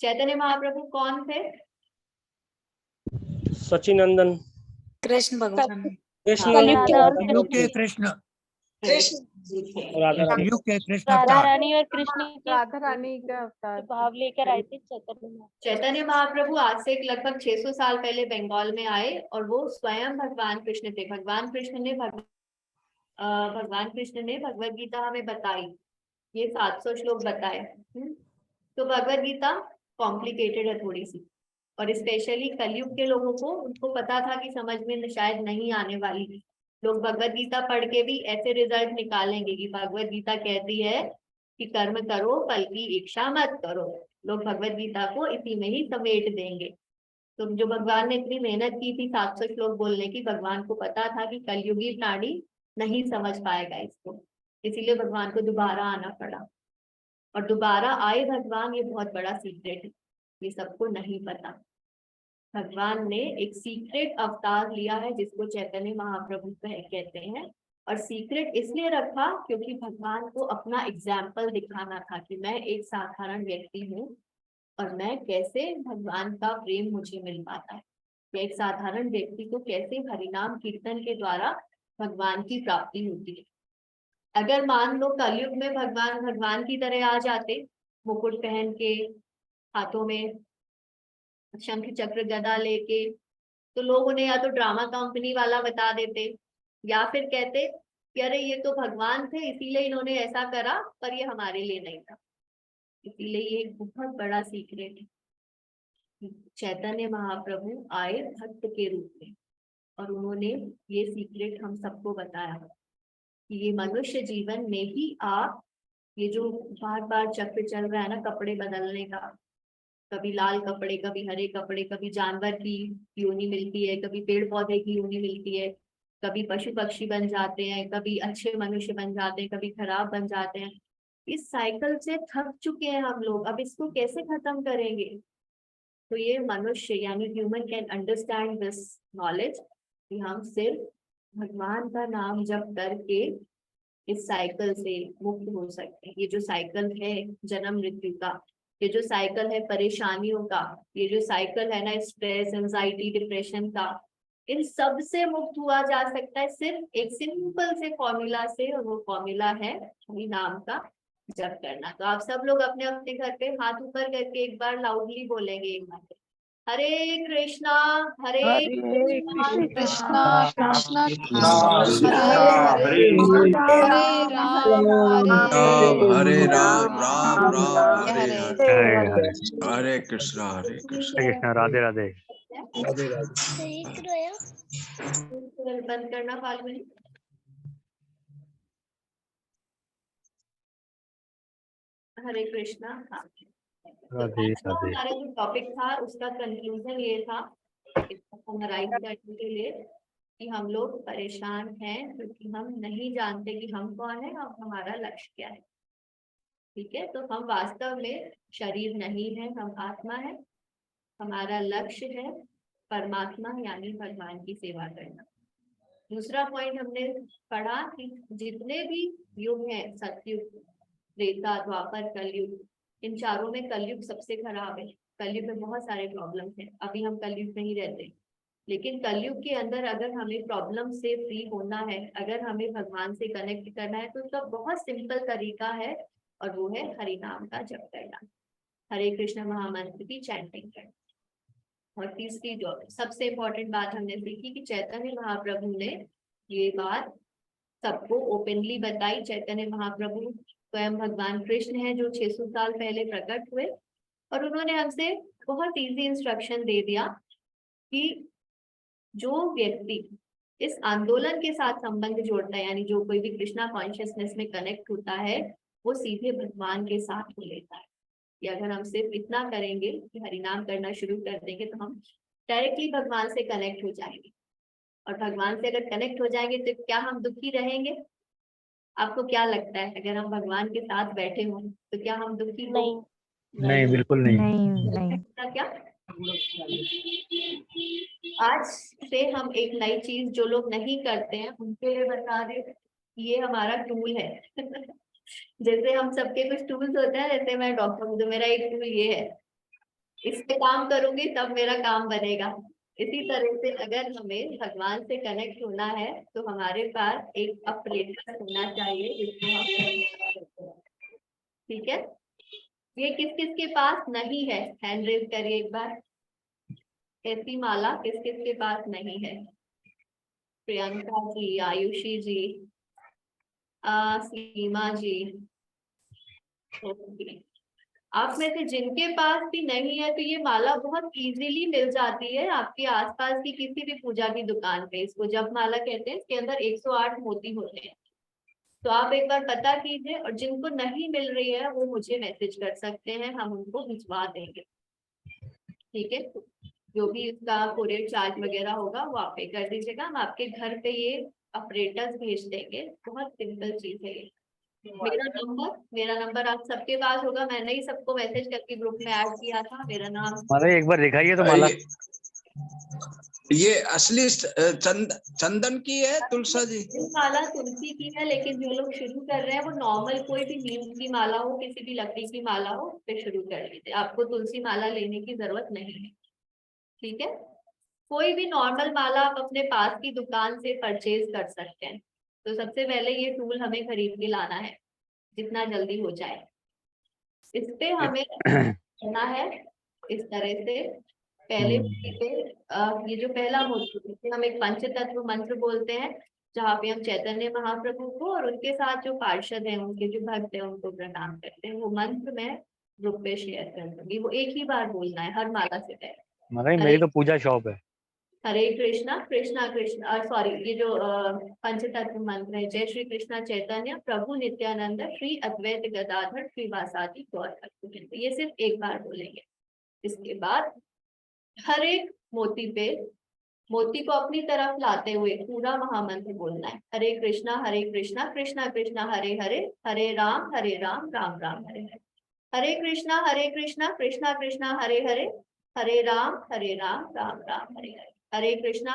चैतन्य महाप्रभु कौन थे? सचिनंदन कृष्ण भगवान। कृष्ण कलयुग के कृष्ण। राधा कलयुग के कृष्ण राधा अवतार। रानी और कृष्ण राधा रानी का अवतार भाव लेकर आए थे चैतन्य। चैतन्य महाप्रभु आज से लगभग 600 साल पहले बंगाल में आए और वो स्वयं भगवान कृष्ण थे। भगवान कृष्ण ने भगवत गीता हमें बताई, ये 700 श्लोक बताए। तो भगवत गीता कॉम्प्लिकेटेड है थोड़ी सी, और स्पेशली कलयुग के लोगों को उनको पता था कि समझ में शायद नहीं आने वाली। लोग भगवत गीता पढ़ के भी ऐसे रिजल्ट निकालेंगे कि भगवत गीता कहती है कि कर्म करो फल की इच्छा मत करो। लोग भगवत गीता को इसी में ही समेट देंगे। तो जो भगवान ने इतनी मेहनत की थी 700 श्लोक बोलने की, भगवान को पता था कि कलयुगी प्राणी नहीं समझ पाएगा इसको, इसीलिए भगवान को दोबारा आना पड़ा। और दोबारा आए भगवान, ये बहुत बड़ा सीक्रेट है, ये सबको नहीं पता। भगवान ने एक सीक्रेट अवतार लिया है जिसको चैतन्य महाप्रभु कहते हैं, और सीक्रेट इसलिए रखा क्योंकि भगवान को अपना एग्जाम्पल दिखाना था कि मैं एक साधारण व्यक्ति हूँ और मैं कैसे भगवान का प्रेम मुझे मिल पाता है, एक साधारण व्यक्ति को कैसे हरिनाम कीर्तन के द्वारा भगवान की प्राप्ति होती है। अगर मान लो कलयुग में भगवान की तरह आ जाते, मुकुट पहन के, हाथों में शंख चक्र गदा लेके, तो लोग उन्हें या तो ड्रामा कंपनी वाला बता देते या फिर कहते कि अरे ये तो भगवान थे इसीलिए इन्होंने ऐसा करा, पर ये हमारे लिए नहीं था। इसीलिए ये एक बहुत बड़ा सीक्रेट है। चैतन्य महाप्रभु आए भक्त के रूप में और उन्होंने ये सीक्रेट हम सबको बताया कि ये मनुष्य जीवन में ही आप, ये जो बार बार चक्र चल रहा है ना कपड़े बदलने का, कभी लाल कपड़े, कभी हरे कपड़े, कभी जानवर की योनि मिलती है, कभी पेड़ पौधे की योनि मिलती है, कभी पशु पक्षी बन जाते हैं, कभी अच्छे मनुष्य बन जाते हैं, कभी खराब बन जाते हैं। इस साइकिल से थक चुके हैं हम लोग, अब इसको कैसे खत्म करेंगे? तो ये मनुष्य यानी human can understand this knowledge कि हम सिर्फ भगवान का नाम जप करके इस साइकिल से मुक्त हो सकते हैं। ये जो साइकिल है जन्म मृत्यु का, ये जो साइकिल है परेशानियों का, ये जो साइकिल है ना स्ट्रेस, एंजाइटी, डिप्रेशन का, इन सब से मुक्त हुआ जा सकता है सिर्फ एक सिंपल से फॉर्मूला से, और वो फॉर्मूला है हरि नाम का जप करना। तो आप सब लोग अपने अपने घर पे हाथ ऊपर करके एक बार लाउडली बोलेंगे एक बार, हरे कृष्णा हरे कृष्णा कृष्णा कृष्णा कृष्णा हरे हरे राम राम राम हरे हरे हरे, हरे कृष्णा कृष्णा राधे राधे। बंद करना फाल्गुनी। हरे कृष्णा। हाँ, राधे राधे। हमारा जो टॉपिक था उसका कंक्लूजन ये था, समराइज करने के लिए, कि हम लोग परेशान हैं क्योंकि हम नहीं जानते कि हम कौन है और हमारा लक्ष्य क्या है। ठीक है, तो हम वास्तव में शरीर नहीं है, हम आत्मा है। हमारा लक्ष्य है परमात्मा यानी भगवान की सेवा करना। दूसरा पॉइंट हमने पढ़ा कि जितने भी युग हैं, सतयुग, त्रेता, द्वापर, कलयुग, इन चारों में कलयुग सबसे खराब है। कलयुग में बहुत सारे प्रॉब्लम्स हैं, अभी हम कलयुग में ही रहते, लेकिन कलयुग के अंदर अगर हमें प्रॉब्लम से फ्री होना है, अगर हमें भगवान से कनेक्ट करना है, तो उसका बहुत सिंपल तरीका है और वो है हरि नाम का जप करना, हरे कृष्ण महामंत्र की चैंटिंग करना। और तीसरी जो सबसे इम्पोर्टेंट बात हमने सीखी कि चैतन्य महाप्रभु ने ये बात सबको ओपनली बताई। चैतन्य महाप्रभु स्वयं भगवान कृष्ण है जो 600 साल पहले प्रकट हुए, और उन्होंने हमसे बहुत इजी इंस्ट्रक्शन दे दिया कि जो व्यक्ति इस आंदोलन के साथ संबंध जोड़ता है, यानी जो कोई भी कृष्णा कॉन्शियसनेस में कनेक्ट होता है, वो सीधे भगवान के साथ हो लेता है। कि अगर हम सिर्फ इतना करेंगे कि हरिनाम करना शुरू कर देंगे तो हम डायरेक्टली भगवान से कनेक्ट हो जाएंगे। और भगवान से अगर कनेक्ट हो जाएंगे तो क्या हम दुखी रहेंगे? आपको क्या लगता है, अगर हम भगवान के साथ बैठे हों तो क्या हम दुखी नहीं, नहीं बिल्कुल नहीं। नहीं क्या? आज से हम एक नई चीज जो लोग नहीं करते हैं उनके लिए बता रहे, ये हमारा टूल है। जैसे हम सबके कुछ टूल्स होते हैं, जैसे मैं डॉक्टर हूँ तो मेरा एक टूल ये है, इस पे काम करूंगी तब मेरा काम बनेगा। इसी तरह से अगर हमें भगवान से कनेक्ट होना है तो हमारे पास एक ऑपरेटर होना चाहिए जिसको हम, ठीक है? ये किस किस के पास नहीं है, हैंड रेज करिए एक बार। ऐसी माला किस किस के पास नहीं है? प्रियंका जी, आयुषी जी, सीमा जी, आप में से जिनके पास भी नहीं है तो ये माला बहुत इजीली मिल जाती है आपके आसपास की किसी भी पूजा की दुकान पे। इसको जप माला कहते हैं, इसके अंदर 108 मोती होते हैं। तो आप एक बार पता कीजिए, और जिनको नहीं मिल रही है वो मुझे मैसेज कर सकते हैं, हम उनको भिजवा देंगे, ठीक है? जो भी इसका कोरियर चार्ज वगैरह होगा वो आप पे कर दीजिएगा, हम आपके घर पे ये ऑपरेटर्स भेज देंगे। बहुत सिंपल चीज है ये। मेरा नंबर आप सबके पास होगा, मैंने ही सबको मैसेज करके ग्रुप में ऐड किया था। मेरा नाम माला एक बार दिखाइए तो माला। ये असली चंदन की है तुलसा जी? माला तुलसी की है, लेकिन जो लोग शुरू कर रहे हैं वो नॉर्मल कोई भी नीम की माला हो, किसी भी लकड़ी की माला हो, फिर शुरू कर लीजिए। आपको तुलसी माला लेने की जरूरत नहीं है, ठीक है? कोई भी नॉर्मल माला आप अपने पास की दुकान से परचेज कर सकते हैं। तो सबसे पहले ये टूल हमें खरीद के लाना है जितना जल्दी हो जाए। इस पे हमें करना है इस तरह से। पहले पे ये जो पहला मोती, हम एक पंचतत्व मंत्र बोलते हैं, जहाँ पे हम चैतन्य महाप्रभु को और उनके साथ जो पार्षद हैं, उनके जो भक्त हैं, उनको प्रणाम करते हैं। वो मंत्र मैं ग्रुप पे शेयर कर दूंगी, वो एक ही बार बोलना है हर माला से पहले। माला मेरी तो पूजा शॉप है। हरे कृष्णा कृष्णा कृष्णा, सॉरी, ये जो पंचतत्व मंत्र है, जय श्री कृष्णा चैतन्य प्रभु नित्यानंद श्री अद्वैत गदाधर श्रीवासादि गौर भक्तवृंद, ये सिर्फ एक बार बोलेंगे। इसके बाद हर एक मोती पे, मोती को अपनी तरफ लाते हुए पूरा महामंत्र बोलना है। हरे कृष्णा कृष्णा कृष्णा हरे हरे, हरे राम राम राम हरे हरे। हरे कृष्णा कृष्णा कृष्णा हरे हरे, हरे राम राम राम हरे हरे। हरे कृष्णा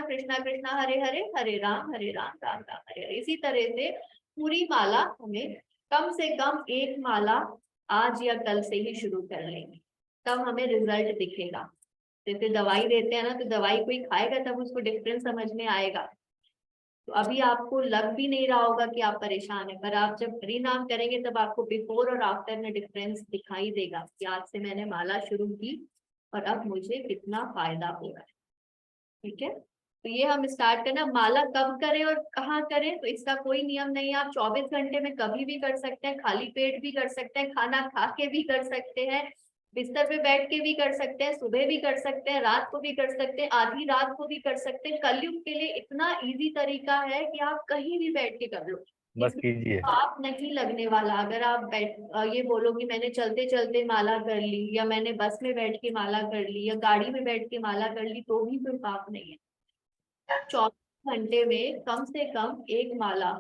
कृष्णा कृष्णा हरे हरे, हरे राम राम हरे हरे। इसी तरह से पूरी माला हमें कम से कम एक माला आज या कल से ही शुरू कर लेंगे, तब हमें रिजल्ट दिखेगा। जैसे दवाई देते हैं ना, तो दवाई कोई खाएगा तब उसको डिफरेंस समझ में आएगा। तो अभी आपको लग भी नहीं रहा होगा कि आप परेशान है, पर आप जब हरि नाम करेंगे तब आपको बिफोर और आफ्टर में डिफरेंस दिखाई देगा कि आज से मैंने माला शुरू की और अब मुझे कितना फायदा हो रहा है, ठीक है? तो ये हम स्टार्ट करना। माला कब करें और कहाँ करें तो इसका कोई नियम नहीं है। आप 24 घंटे में कभी भी कर सकते हैं, खाली पेट भी कर सकते हैं, खाना खा के भी कर सकते हैं, बिस्तर पे बैठ के भी कर सकते हैं, सुबह भी कर सकते हैं, रात को भी कर सकते हैं, आधी रात को भी कर सकते हैं। कलयुग के लिए इतना इजी तरीका है कि आप कहीं भी बैठ के कर लो, बस कीजिए। आप नहीं लगने वाला। अगर आप ये बोलो कि मैंने चलते चलते माला कर ली, या मैंने बस में बैठ के माला कर ली, या गाड़ी में बैठ के माला कर ली, तो भी कोई पाप नहीं है। 24 घंटे में कम से कम एक माला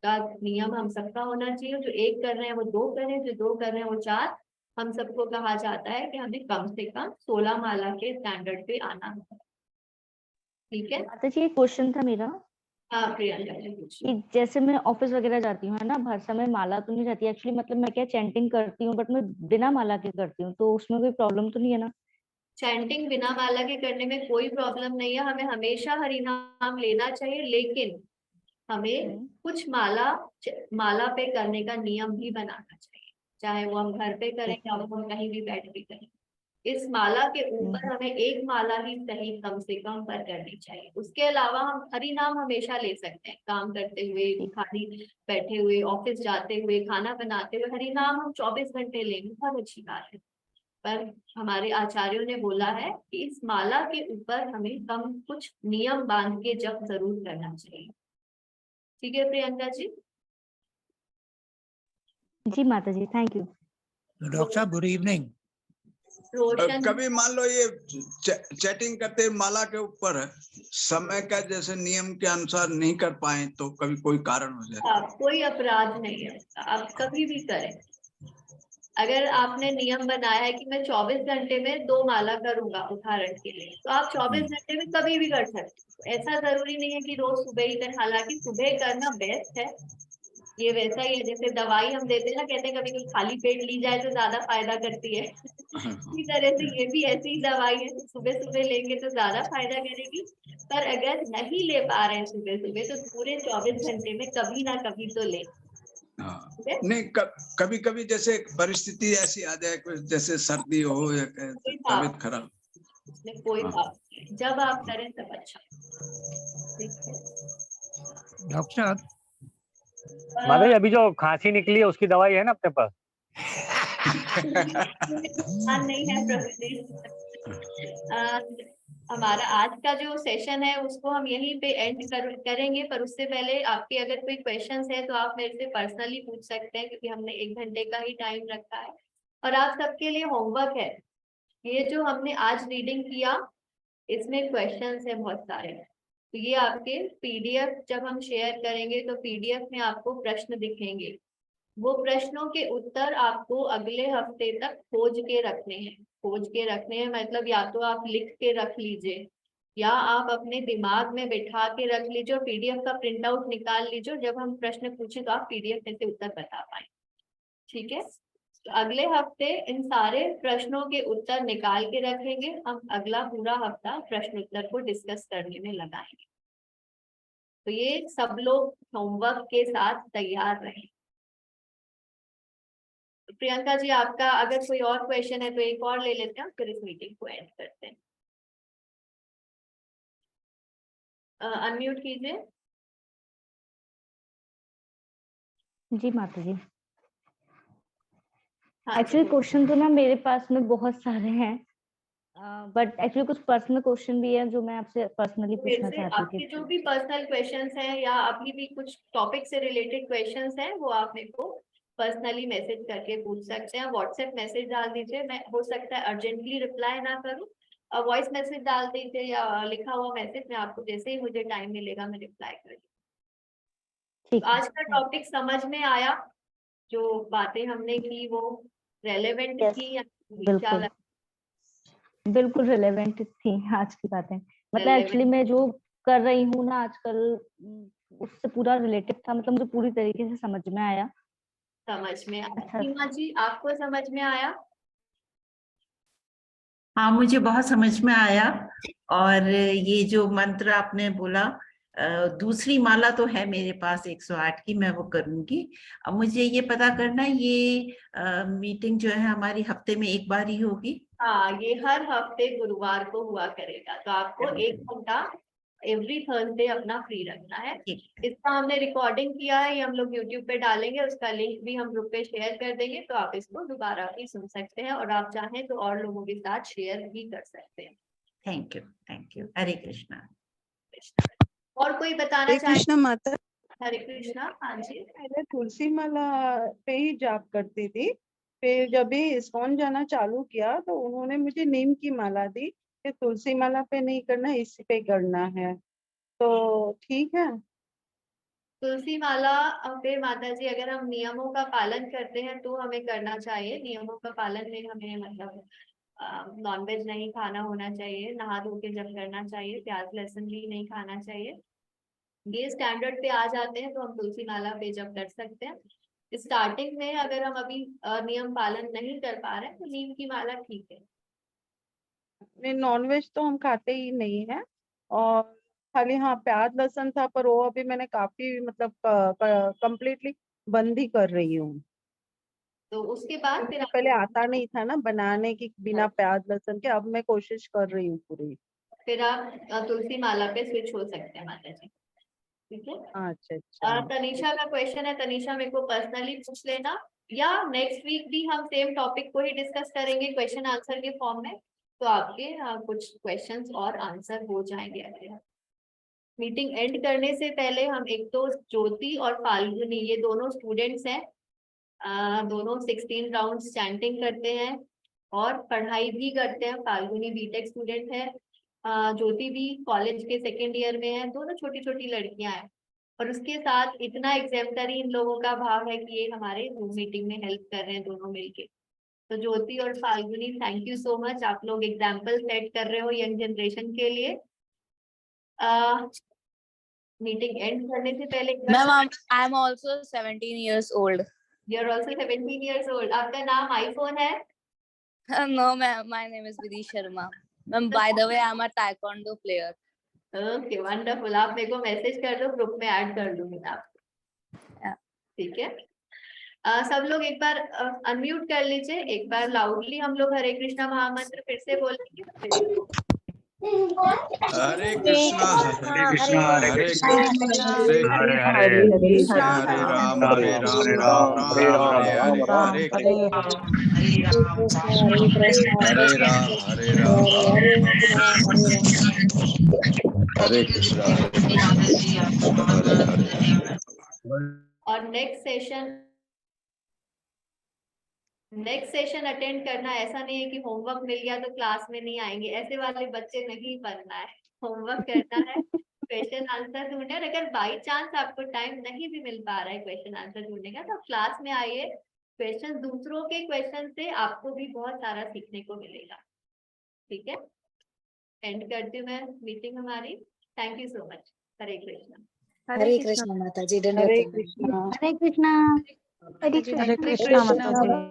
का नियम हम सबका होना चाहिए। जो एक कर रहे हैं वो 2 करें, जो 2 कर रहे हैं वो 4। हम सबको कहा जाता है कि हमें कम से कम 16 माला के स्टैंडर्ड पे आना है, ठीक है? माता जी एक क्वेश्चन था मेरा हाँ प्रियंका जी पूछिए। कि जैसे मैं ऑफिस वगैरह जाती हूँ है ना, हर समय माला तो नहीं रहती एक्चुअली, मतलब मैं क्या चैंटिंग करती हूँ बट मैं बिना माला के करती हूँ, तो उसमें कोई प्रॉब्लम तो नहीं है ना? चैंटिंग बिना माला के करने में कोई प्रॉब्लम नहीं है, हमें हमेशा हरि नाम लेना चाहिए, लेकिन हमें कुछ माला पे करने का नियम भी बनाना चाहिए, चाहे वो हम घर पे करें या वो हम कहीं भी बैठ के करें। इस माला के ऊपर हमें एक माला ही सही कम से कम पर करनी चाहिए। उसके अलावा हम हरि नाम हमेशा ले सकते हैं, काम करते हुए, खाली बैठे हुए, ऑफिस जाते हुए, खाना बनाते हुए हरि नाम हम 24 घंटे लेंगे, बहुत अच्छी बात है। पर हमारे आचार्यों ने बोला है कि इस माला के ऊपर हमें कम कुछ नियम बांध के जप जरूर करना चाहिए। ठीक है प्रियंका जी? जी माता जी, थैंक यू। डॉक्टर साहब गुड इवनिंग। रोशन कभी मान लो ये चैटिंग करते माला के ऊपर समय का जैसे नियम के अनुसार नहीं कर पाए तो कभी कोई कारण हो जाए? कोई अपराध नहीं है, आप कभी भी करें। अगर आपने नियम बनाया है कि मैं 24 घंटे में 2 माला करूंगा उदाहरण के लिए, तो आप 24 घंटे में कभी भी कर सकते हो। ऐसा जरूरी नहीं है कि रोज सुबह ही करें, हालांकि सुबह करना बेस्ट है। ये वैसा ही है जैसे दवाई हम देते हैं ना, कहते हैं कभी कभी खाली पेट ली जाए तो ज्यादा फायदा करती है। इसी तरह से ये भी ऐसी ही दवाई है, सुबह सुबह लेंगे तो ज्यादा फायदा करेगी। पर अगर नहीं ले पा रहे हैं सुबह सुबह तो पूरे 24 घंटे में कभी ना कभी तो ले। नहीं कभी कभी जैसे परिस्थिति ऐसी आ जाए, कुछ जैसे सर्दी हो या तबीयत खराब, कोई बात नहीं, जब आप करें तब अच्छा। डॉक्टर साहब माता जी, अभी जो खांसी निकली है उसकी दवाई है ना अपने पास? नहीं है प्रभु जी। हमारा आज का जो सेशन है उसको हम यहीं पे एंड करेंगे, पर उससे पहले आपके अगर कोई क्वेश्चंस है तो आप मेरे से पर्सनली पूछ सकते हैं, क्योंकि हमने 1 घंटे का ही टाइम रखा है। और आप सबके लिए होमवर्क है, ये जो हमने आज रीडिंग किया इसमें क्वेश्चंस है बहुत सारे, तो ये आपके पीडीएफ जब हम शेयर करेंगे तो पीडीएफ में आपको प्रश्न दिखेंगे। वो प्रश्नों के उत्तर आपको अगले हफ्ते तक खोज के रखने हैं। खोज के रखने हैं मतलब या तो आप लिख के रख लीजिए या आप अपने दिमाग में बिठा के रख लीजिए और पीडीएफ का प्रिंट आउट निकाल लीजिए। जब हम प्रश्न पूछे तो आप पीडीएफ में से उत्तर बता पाए। ठीक है, तो अगले हफ्ते इन सारे प्रश्नों के उत्तर निकाल के रखेंगे। हम अगला पूरा हफ्ता प्रश्न उत्तर को डिस्कस करने में लगाएंगे। तो ये सब लोग होमवर्क के साथ तैयार रहें। प्रियंका जी, आपका अगर कोई और क्वेश्चन है तो एक और ले लेते हैं, फिर इस मीटिंग को एंड करते हैं। अनम्यूट कीजिए। जी माता जी, हाँ एक्चुअली क्वेश्चन तो ना मेरे पास में बहुत सारे हैं, बट एक्चुअली कुछ पर्सनल क्वेश्चन भी है जो मैं आपसे पर्सनली पूछना वैसे चाहती आपके थी। जो भी पर्सनल क्वेश्चंस हैं या अभी भी कुछ टॉपिक से रिलेटेड क्वेश्चंस हैं वो आप मेरे को पर्सनली मैसेज करके पूछ सकते हैं। व्हाट्सएप मैसेज डाल दीजिए, मैं हो सकता है अर्जेंटली रिप्लाई ना करूं, वॉइस मैसेज डाल दीजिए या लिखा हुआ मैसेज, मैं आपको जैसे ही मुझे टाइम मिलेगा मैं रिप्लाई कर दूंगी। आज का टॉपिक समझ में आया? जो बातें हमने की वो रेलेवेंट थी या क्या बिल्कुल लगा? बिल्कुल रिलेवेंट थी आज की बातें। मतलब एक्चुअली मैं जो कर रही हूँ ना आजकल उससे पूरा रिलेटेड था, मतलब मुझे पूरी तरीके से समझ में आया। समझ में आया। अच्छा। सीमा जी, आपको समझ में आया? हाँ, मुझे बहुत समझ में आया। और ये जो मंत्र आपने बोला, दूसरी माला तो है मेरे पास 108 की, मैं वो करूंगी। अब मुझे ये पता करना है ये मीटिंग जो है हमारी हफ्ते में एक बार ही होगी? हाँ, ये हर हफ्ते गुरुवार को हुआ करेगा, तो आपको 1 घंटा एवरी थर्सडे अपना फ्री रखना है। इसका हमने रिकॉर्डिंग किया है, ये हम लोग यूट्यूब पे डालेंगे, उसका लिंक भी हम ग्रुप पे शेयर कर देंगे, तो आप इसको दोबारा भी सुन सकते हैं और आप चाहें तो और लोगों के साथ शेयर भी कर सकते हैं। Thank you. हरे कृष्णा। और कोई बताना हरे चाहे? कृष्णा माता। हरे कृष्णा। हाँ जी। पहले तुलसी माला पे ही जाप करती थी, फिर जब भी इस्कॉन जाना चालू किया तो उन्होंने मुझे नीम की माला दी कि तुलसी माला पे नहीं करना, इस पे करना है, तो ठीक है। तुलसी माला पे माता जी अगर हम नियमों का पालन करते हैं तो हमें करना चाहिए। नियमों का पालन में हमें मतलब नॉनवेज नहीं खाना होना चाहिए, नहा धो के जब करना चाहिए, प्याज लहसुन भी नहीं खाना चाहिए। ये स्टैंडर्ड पे आ जाते हैं तो हम तुलसी माला पे जब कर सकते हैं। स्टार्टिंग में अगर हम अभी नियम पालन नहीं कर पा रहे हैं तो नीम की माला ठीक है। नहीं, नॉनवेज तो हम खाते ही नहीं है, और खाली हाँ प्याज लहसुन था, पर वो अभी मैंने काफी मतलब कंप्लीटली बंद ही कर रही हूँ। तो उसके बाद फिर मुझे पहले आता नहीं था ना बनाने की बिना प्याज लहसुन के, अब मैं कोशिश कर रही हूँ पूरी। फिर आप तुलसी माला पे स्विच हो सकते हैं माता जी, ठीक है। अच्छा अच्छा। तनीषा का क्वेश्चन है, तनीषा मेरे को पर्सनली पूछ लेना, या नेक्स्ट वीक भी हम सेम टॉपिक को ही डिस्कस करेंगे क्वेश्चन आंसर के फॉर्म में, तो आपके कुछ क्वेश्चंस और आंसर हो जाएंगे ऐसे। मीटिंग एंड करने से पहले हम एक तो ज्योति और फाल्गुनी ये दोनों स्टूडेंट्स हैं, दोनों 16 राउंड्स चैंटिंग करते हैं और पढ़ाई भी करते हैं। फाल्गुनी बीटेक स्टूडेंट है, ज्योति भी कॉलेज के सेकेंड ईयर में है, दोनों छोटी छोटी लड़कियां हैं। और उसके साथ इतना एग्जाम्पलरी इन लोगों का भाव है कि ये हमारे जूम मीटिंग में हेल्प कर रहे हैं दोनों मिलके। तो ज्योति और Falguni thank you so much, आप लोग एग्जाम्पल सेट कर रहे हो यंग जनरेशन के लिए। मीटिंग एंड करने से पहले ma'am I am also 17 years old. You are also 17 years old. आपका नाम आईफोन है? No ma'am, my name is Vidhi Sharma. Ma'am, by the way, I'm a taekwondo player. Okay wonderful, आप मेरे को message कर दो, ग्रुप में add कर दूंगी मैं आपको, ठीक है। सब लोग एक बार अनम्यूट कर लीजिए, एक बार लाउडली हम लोग हरे कृष्णा महामंत्र फिर से बोलेंगे। हरे कृष्णा हरे कृष्णा हरे कृष्णा हरे हरे हरे राम राम राम हरे हरे हरे राम हरे कृष्णा हरे हरे। और नेक्स्ट सेशन अटेंड करना, ऐसा नहीं है कि होमवर्क मिल गया तो क्लास में नहीं आएंगे, ऐसे वाले बच्चे नहीं बनना है। होमवर्क करना है, क्वेश्चन आंसर ढूंढने, और अगर बाई चांस आपको टाइम नहीं भी मिल पा रहा है क्वेश्चन आंसर ढूंढने का, तो क्लास में आइए। क्वेश्चन दूसरों के क्वेश्चन से आपको भी बहुत सारा सीखने को मिलेगा, ठीक है। एंड करती हूँ मैं मीटिंग हमारी। Thank you so much. Hare Krishna. Hare Krishna माता जी, हरे कृष्णा। हरे कृष्णा। हरे कृष्णा माता जी।